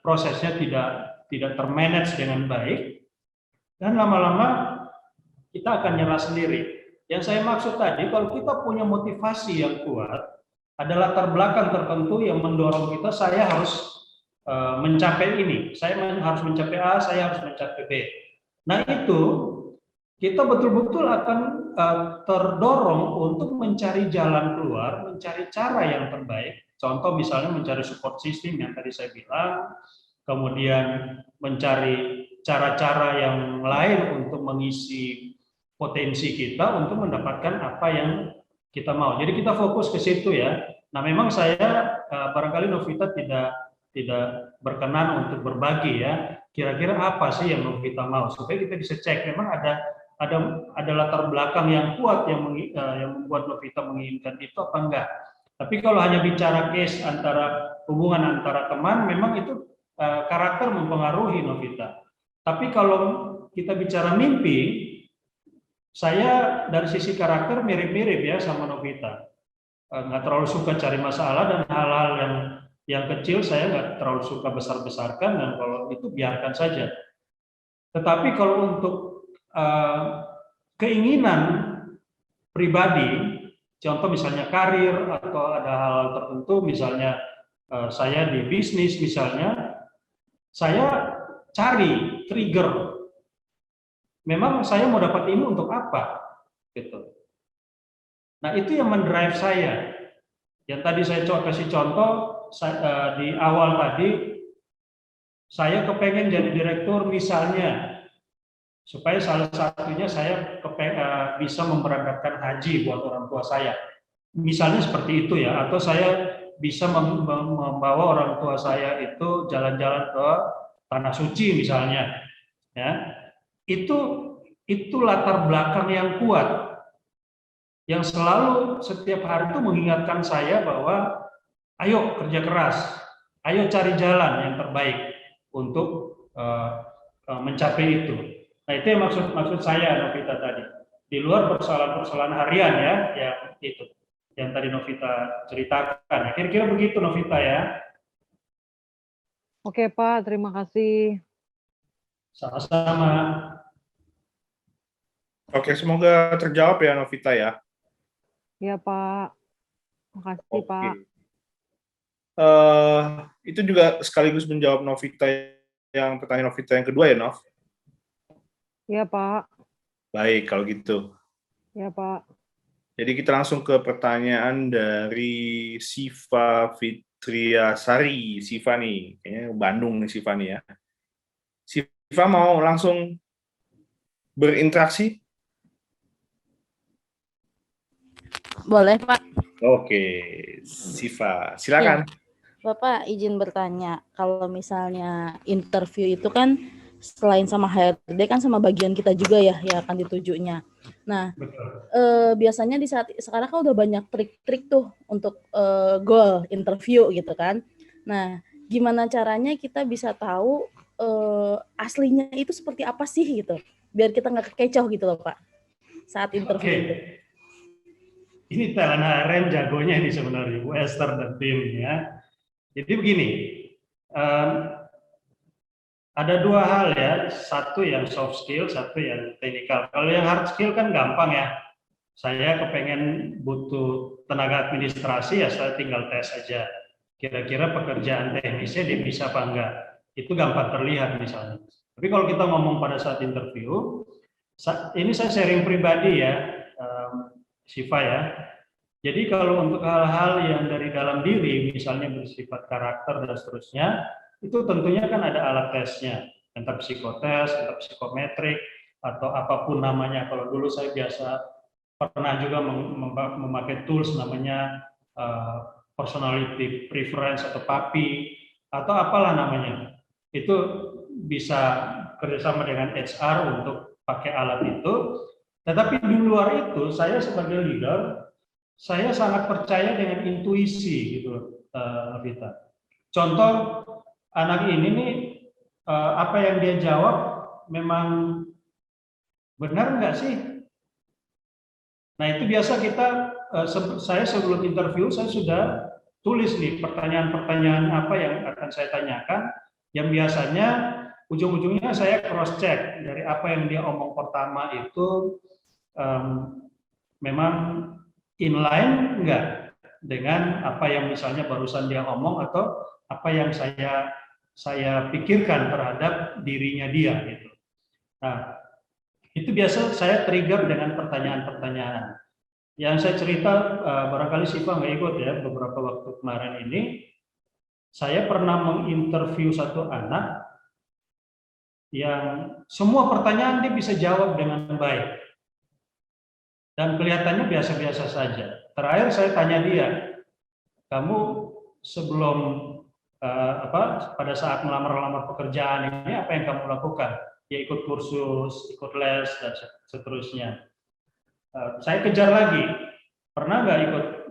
prosesnya tidak termanage dengan baik, dan lama-lama kita akan nyerah sendiri. Yang saya maksud tadi, kalau kita punya motivasi yang kuat, ada latar belakang tertentu yang mendorong kita, saya harus mencapai ini, saya harus mencapai A, saya harus mencapai B. Nah itu kita betul-betul akan terdorong untuk mencari jalan keluar, mencari cara yang terbaik. Contoh misalnya mencari support system yang tadi saya bilang, kemudian mencari cara-cara yang lain untuk mengisi potensi kita untuk mendapatkan apa yang kita mau. Jadi kita fokus ke situ ya. Nah, memang saya barangkali Novita tidak berkenan untuk berbagi ya. Kira-kira apa sih yang Novita mau supaya kita bisa cek memang ada latar belakang yang kuat yang membuat Novita menginginkan itu apa enggak. Tapi kalau hanya bicara case hubungan antara teman, memang itu karakter mempengaruhi Novita. Tapi kalau kita bicara mimpi, saya dari sisi karakter mirip-mirip ya sama Novita. Nggak terlalu suka cari masalah dan hal-hal yang kecil saya nggak terlalu suka besar-besarkan, dan kalau itu biarkan saja. Tetapi kalau untuk keinginan pribadi, contoh misalnya karir atau ada hal tertentu, misalnya saya di bisnis misalnya, saya cari trigger. Memang saya mau dapat ini untuk apa, gitu. Nah, itu yang mendrive saya. Yang tadi saya kasih contoh di awal tadi, saya kepengen jadi direktur misalnya, supaya salah satunya saya bisa memberangkatkan haji buat orang tua saya. Misalnya seperti itu ya, atau saya bisa membawa orang tua saya itu jalan-jalan ke tanah suci misalnya, ya. Itu latar belakang yang kuat yang selalu setiap hari itu mengingatkan saya bahwa ayo kerja keras, ayo cari jalan yang terbaik untuk mencapai itu. Nah, itu yang maksud saya Novita tadi. Di luar persoalan-persoalan harian ya, yang itu yang tadi Novita ceritakan. Kira-kira begitu Novita ya. Oke Pak, terima kasih. Sama-sama. Oke, semoga terjawab ya Novita ya. Iya Pak, makasih Pak. Itu juga sekaligus menjawab Novita pertanyaan Novita yang kedua ya, Nov? Iya Pak. Baik, kalau gitu. Iya Pak. Jadi kita langsung ke pertanyaan dari Siva Fitriasari. Siva nih, kayaknya Bandung nih Siva nih ya. Siva mau langsung berinteraksi? Boleh, Pak. Oke, Siva, silakan. Bapak izin bertanya, kalau misalnya interview itu kan selain sama HRD kan sama bagian kita juga ya yang akan ditujunya. Nah, biasanya di saat sekarang kan udah banyak trik-trik tuh untuk goal interview gitu kan. Nah, gimana caranya kita bisa tahu aslinya itu seperti apa sih gitu, biar kita nggak kekecoh gitu loh Pak saat interview itu. Ini talent HRM jagonya ini sebenarnya, Bu Esther dan tim ya. Jadi begini, ada dua hal ya, satu yang soft skill, satu yang teknikal. Kalau yang hard skill kan gampang ya. Saya kepengen butuh tenaga administrasi ya saya tinggal tes aja. Kira-kira pekerjaan teknisnya dia bisa apa enggak. Itu gampang terlihat misalnya. Tapi kalau kita ngomong pada saat interview, ini saya sharing pribadi ya, Siva ya. Jadi kalau untuk hal-hal yang dari dalam diri, misalnya bersifat karakter dan seterusnya, itu tentunya kan ada alat tesnya, entah psikotes, entah psikometrik, atau apapun namanya. Kalau dulu saya biasa pernah juga memakai tools namanya personality preference atau PAPI, atau apalah namanya. Itu bisa kerjasama dengan HR untuk pakai alat itu. Tetapi di luar itu, saya sebagai leader, saya sangat percaya dengan intuisi gitu, Vita. Contoh anak ini nih, apa yang dia jawab memang benar nggak sih? Nah itu biasa kita, saya sebelum interview saya sudah tulis nih pertanyaan-pertanyaan apa yang akan saya tanyakan, yang biasanya ujung-ujungnya saya cross check dari apa yang dia omong pertama itu memang inline enggak dengan apa yang misalnya barusan dia omong atau apa yang saya pikirkan terhadap dirinya dia gitu. Nah, itu biasa saya trigger dengan pertanyaan-pertanyaan. Yang saya cerita barangkali Siva nggak ikut ya beberapa waktu kemarin ini. Saya pernah menginterview satu anak yang semua pertanyaan dia bisa jawab dengan baik. Dan kelihatannya biasa-biasa saja. Terakhir saya tanya dia, kamu sebelum pada saat melamar pekerjaan ini apa yang kamu lakukan? Ya ikut kursus, ikut les dan seterusnya. Saya kejar lagi, pernah nggak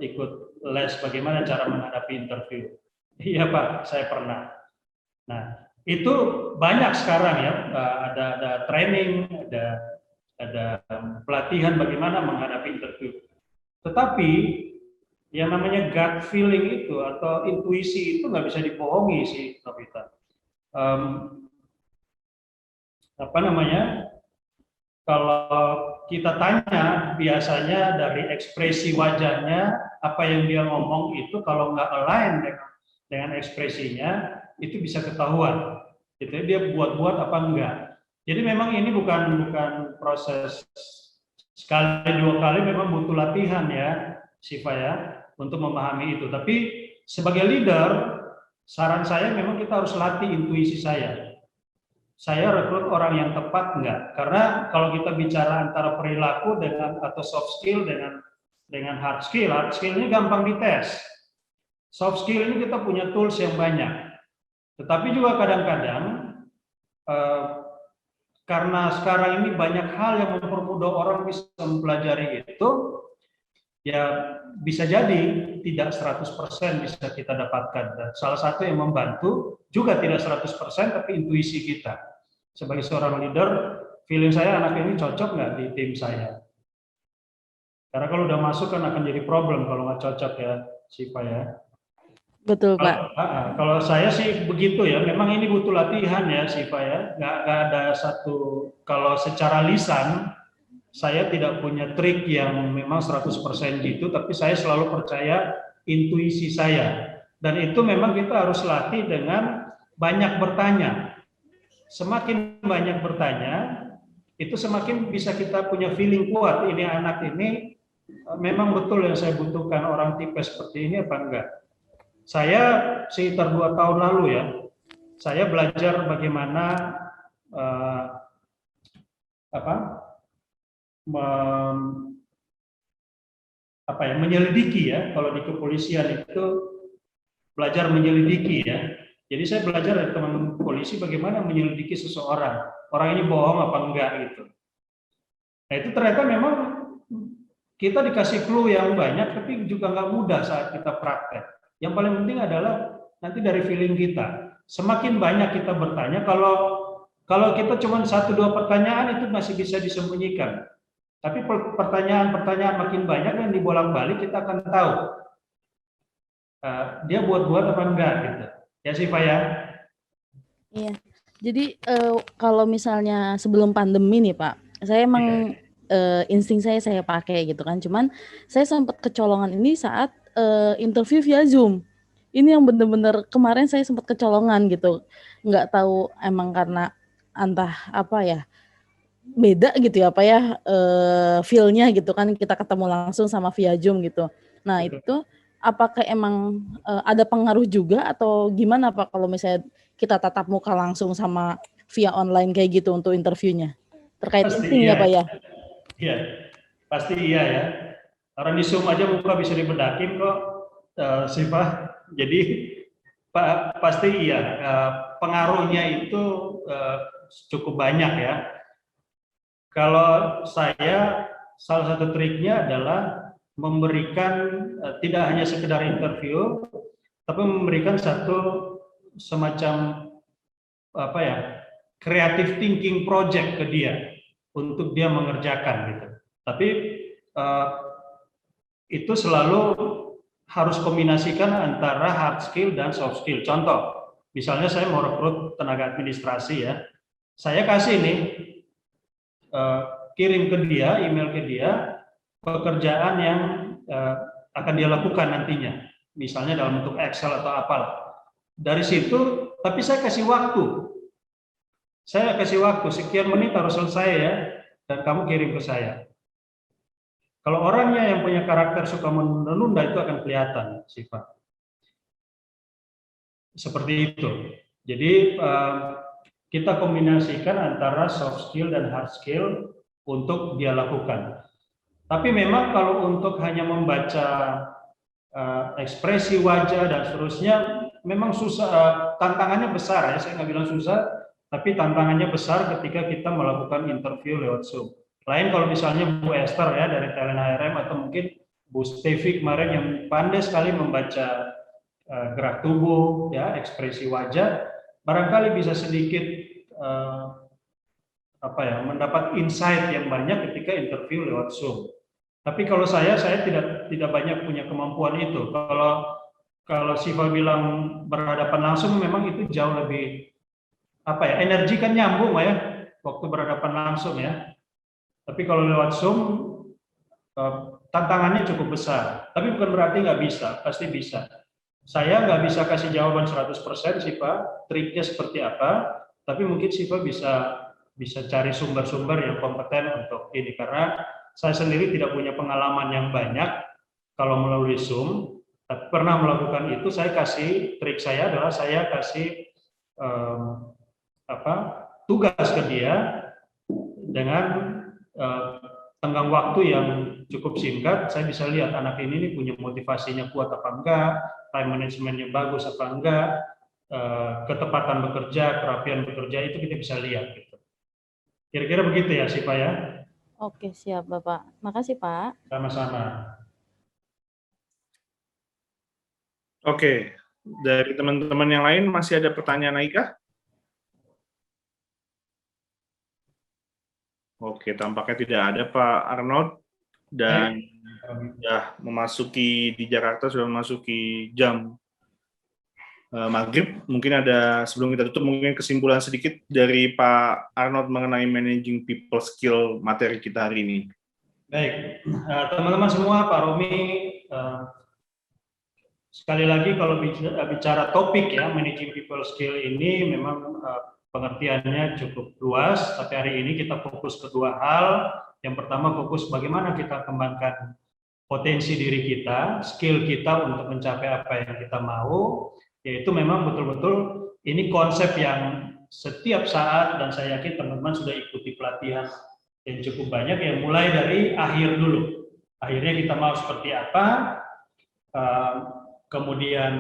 ikut les bagaimana cara menghadapi interview? Iya Pak, saya pernah. Nah itu banyak sekarang ya, ada training, ada pelatihan bagaimana menghadapi interview. Tetapi yang namanya gut feeling itu atau intuisi itu nggak bisa dibohongi sih, Novita. Kalau kita tanya, biasanya dari ekspresi wajahnya, apa yang dia ngomong itu kalau nggak align dengan ekspresinya, itu bisa ketahuan. Itu dia buat-buat apa enggak. Jadi memang ini bukan proses sekali dua kali, memang butuh latihan ya, Siva ya, untuk memahami itu. Tapi sebagai leader, saran saya memang kita harus latih intuisi saya. Saya rekrut orang yang tepat enggak? Karena kalau kita bicara antara perilaku dengan atau soft skill dengan hard skill ini gampang dites. Soft skill ini kita punya tools yang banyak. Tetapi juga kadang-kadang karena sekarang ini banyak hal yang mempermudah orang bisa mempelajari itu, ya bisa jadi tidak 100% bisa kita dapatkan. Dan salah satu yang membantu juga tidak 100%, tapi intuisi kita. Sebagai seorang leader, feeling saya anak ini cocok nggak di tim saya. Karena kalau udah masuk kan akan jadi problem kalau nggak cocok ya, Siva ya. Betul, Pak. Kalau saya sih begitu ya, memang ini butuh latihan ya, Siva ya. Nggak ada satu, kalau secara lisan, saya tidak punya trik yang memang 100% gitu, tapi saya selalu percaya intuisi saya. Dan itu memang kita harus latih dengan banyak bertanya. Semakin banyak bertanya, itu semakin bisa kita punya feeling kuat, ini anak ini memang betul yang saya butuhkan, orang tipe seperti ini apa enggak. Saya sekitar 2 tahun lalu ya, saya belajar bagaimana menyelidiki ya. Kalau di kepolisian itu belajar menyelidiki ya. Jadi saya belajar dari teman polisi bagaimana menyelidiki seseorang, orang ini bohong apa enggak gitu. Nah itu ternyata memang kita dikasih clue yang banyak, tapi juga nggak mudah saat kita praktek. Yang paling penting adalah nanti dari feeling kita. Semakin banyak kita bertanya, kalau kita cuma 1-2 pertanyaan itu masih bisa disembunyikan. Tapi pertanyaan makin banyak dan dibolak-balik, kita akan tahu dia buat-buat apa enggak gitu. Ya Siva ya. Iya. Jadi kalau misalnya sebelum pandemi nih Pak, saya emang insting saya pakai gitu kan. Cuman saya sempat kecolongan ini saat interview via Zoom. Ini yang bener-bener kemarin saya sempat kecolongan gitu. Nggak tahu emang karena entah apa ya, beda gitu ya Pak ya, feel-nya gitu kan, kita ketemu langsung sama via Zoom gitu. Nah itu apakah emang ada pengaruh juga atau gimana Pak kalau misalnya kita tatap muka langsung sama via online kayak gitu untuk interviewnya? Terkait insting ya Pak ya? Iya, pasti iya ya. Orang di Zoom aja muka bisa dibedakin kok, Siva. Jadi pasti iya, pengaruhnya itu cukup banyak ya. Kalau saya, salah satu triknya adalah memberikan tidak hanya sekedar interview, tapi memberikan satu semacam creative thinking project ke dia untuk dia mengerjakan gitu. Tapi itu selalu harus kombinasikan antara hard skill dan soft skill. Contoh, misalnya saya mau rekrut tenaga administrasi ya, saya kasih nih kirim ke dia, email ke dia pekerjaan yang akan dia lakukan nantinya, misalnya dalam bentuk Excel atau apalah. Dari situ, tapi saya kasih waktu. Saya kasih waktu sekian menit harus selesai ya, dan kamu kirim ke saya. Kalau orangnya yang punya karakter suka menunda-nunda itu akan kelihatan, Siva. Seperti itu. Jadi kita kombinasikan antara soft skill dan hard skill untuk dia lakukan. Tapi memang kalau untuk hanya membaca ekspresi wajah dan seterusnya, memang susah, tantangannya besar ya. Saya nggak bilang susah, tapi tantangannya besar ketika kita melakukan interview lewat Zoom. Lain kalau misalnya Bu Esther ya dari Talent HRM atau mungkin Bu Stevi kemarin yang pandai sekali membaca gerak tubuh, ya, ekspresi wajah, barangkali bisa sedikit mendapat insight yang banyak ketika interview lewat Zoom. Tapi kalau saya tidak banyak punya kemampuan itu. Kalau Siva bilang berhadapan langsung, memang itu jauh lebih energi kan nyambung ya waktu berhadapan langsung ya. Tapi kalau lewat Zoom tantangannya cukup besar. Tapi bukan berarti nggak bisa, pasti bisa. Saya nggak bisa kasih jawaban 100% Siva, triknya seperti apa, tapi mungkin Siva bisa cari sumber-sumber yang kompeten untuk ini, karena saya sendiri tidak punya pengalaman yang banyak kalau melalui Zoom, tapi pernah melakukan itu. Trik saya adalah saya kasih tugas ke dia dengan tenggang waktu yang cukup singkat. Saya bisa lihat anak ini punya motivasinya kuat apa enggak, time managementnya bagus apa enggak, ketepatan bekerja, kerapian bekerja, itu kita bisa lihat gitu. Kira-kira begitu ya Siva ya. Oke, siap Bapak. Makasih Pak. Sama-sama. Oke, dari teman-teman yang lain masih ada pertanyaan lagi kah? Oke, tampaknya tidak ada Pak Arnold, dan di Jakarta sudah memasuki jam maghrib. Mungkin ada, sebelum kita tutup, mungkin kesimpulan sedikit dari Pak Arnold mengenai managing people skill materi kita hari ini. Baik, teman-teman semua, Pak Romi, sekali lagi kalau bicara topik ya, managing people skill ini memang pengertiannya cukup luas, tapi hari ini kita fokus ke dua hal. Yang pertama, fokus bagaimana kita kembangkan potensi diri kita, skill kita untuk mencapai apa yang kita mau, yaitu memang betul-betul ini konsep yang setiap saat, dan saya yakin teman-teman sudah ikuti pelatihan yang cukup banyak, yang mulai dari akhir dulu. Akhirnya kita mau seperti apa, kemudian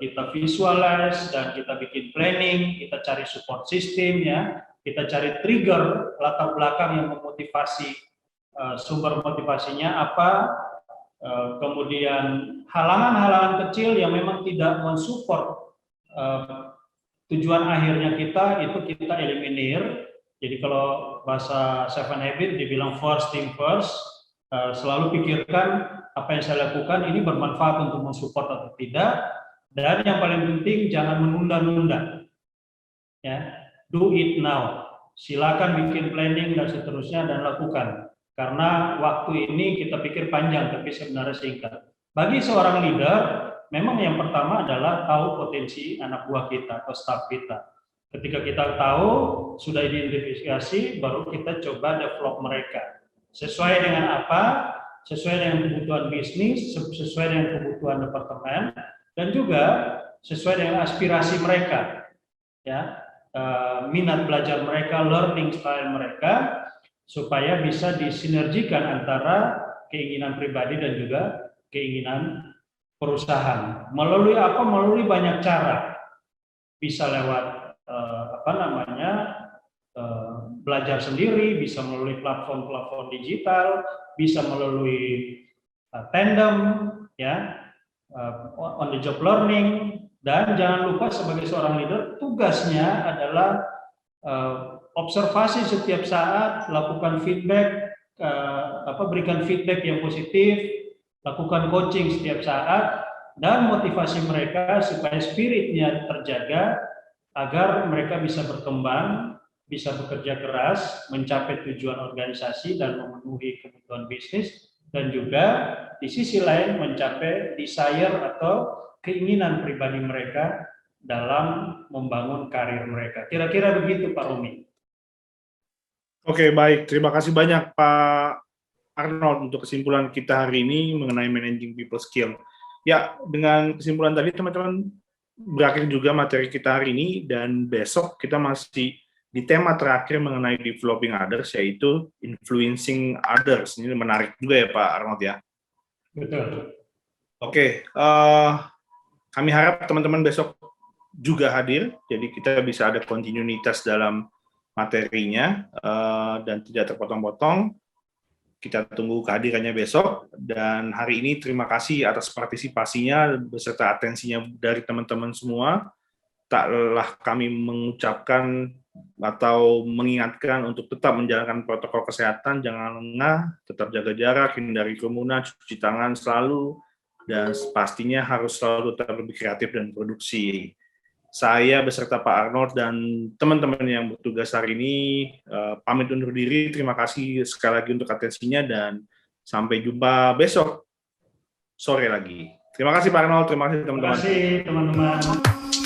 kita visualize dan kita bikin planning, kita cari support system ya, kita cari trigger latar belakang yang memotivasi, sumber motivasinya apa, kemudian halangan-halangan kecil yang memang tidak mensupport tujuan akhirnya kita, itu kita eliminir. Jadi kalau bahasa Seven Habits dibilang first thing first, selalu pikirkan apa yang saya lakukan ini bermanfaat untuk mensupport atau tidak, dan yang paling penting jangan menunda-nunda. Ya, do it now. Silakan bikin planning dan seterusnya dan lakukan. Karena waktu ini kita pikir panjang, tapi sebenarnya singkat. Bagi seorang leader, memang yang pertama adalah tahu potensi anak buah kita atau staff kita. Ketika kita tahu, sudah identifikasi, baru kita coba develop mereka. Sesuai dengan apa? Sesuai dengan kebutuhan bisnis, sesuai dengan kebutuhan departemen, dan juga sesuai dengan aspirasi mereka. Ya, minat belajar mereka, learning style mereka, supaya bisa disinergikan antara keinginan pribadi dan juga keinginan perusahaan. Melalui apa? Melalui banyak cara. Bisa lewat belajar sendiri, bisa melalui platform-platform digital, bisa melalui tandem, ya, on the job learning, dan jangan lupa sebagai seorang leader tugasnya adalah observasi setiap saat, lakukan feedback, berikan feedback yang positif, lakukan coaching setiap saat, dan motivasi mereka supaya spiritnya terjaga agar mereka bisa berkembang, bisa bekerja keras, mencapai tujuan organisasi dan memenuhi kebutuhan bisnis, dan juga di sisi lain mencapai desire atau keinginan pribadi mereka dalam membangun karir mereka. Kira-kira begitu Pak Romi. Oke, baik. Terima kasih banyak Pak Arnold untuk kesimpulan kita hari ini mengenai managing people skill. Ya, dengan kesimpulan tadi teman-teman berakhir juga materi kita hari ini, dan besok kita masih di tema terakhir mengenai developing others, yaitu influencing others. Ini menarik juga ya Pak Arnold ya. Betul. Oke, kami harap teman-teman besok juga hadir, jadi kita bisa ada kontinuitas dalam materinya dan tidak terpotong-potong. Kita tunggu kehadirannya besok, dan hari ini terima kasih atas partisipasinya beserta atensinya dari teman-teman semua. Tak lelah kami mengucapkan atau mengingatkan untuk tetap menjalankan protokol kesehatan, jangan lengah, tetap jaga jarak, hindari kerumunan, cuci tangan selalu, dan pastinya harus selalu tetap lebih kreatif dan produksi. Saya beserta Pak Arnold dan teman-teman yang bertugas hari ini pamit undur diri. Terima kasih sekali lagi untuk atensinya dan sampai jumpa besok sore lagi. Terima kasih Pak Arnold, terima kasih Terima teman-teman. kasih teman-teman.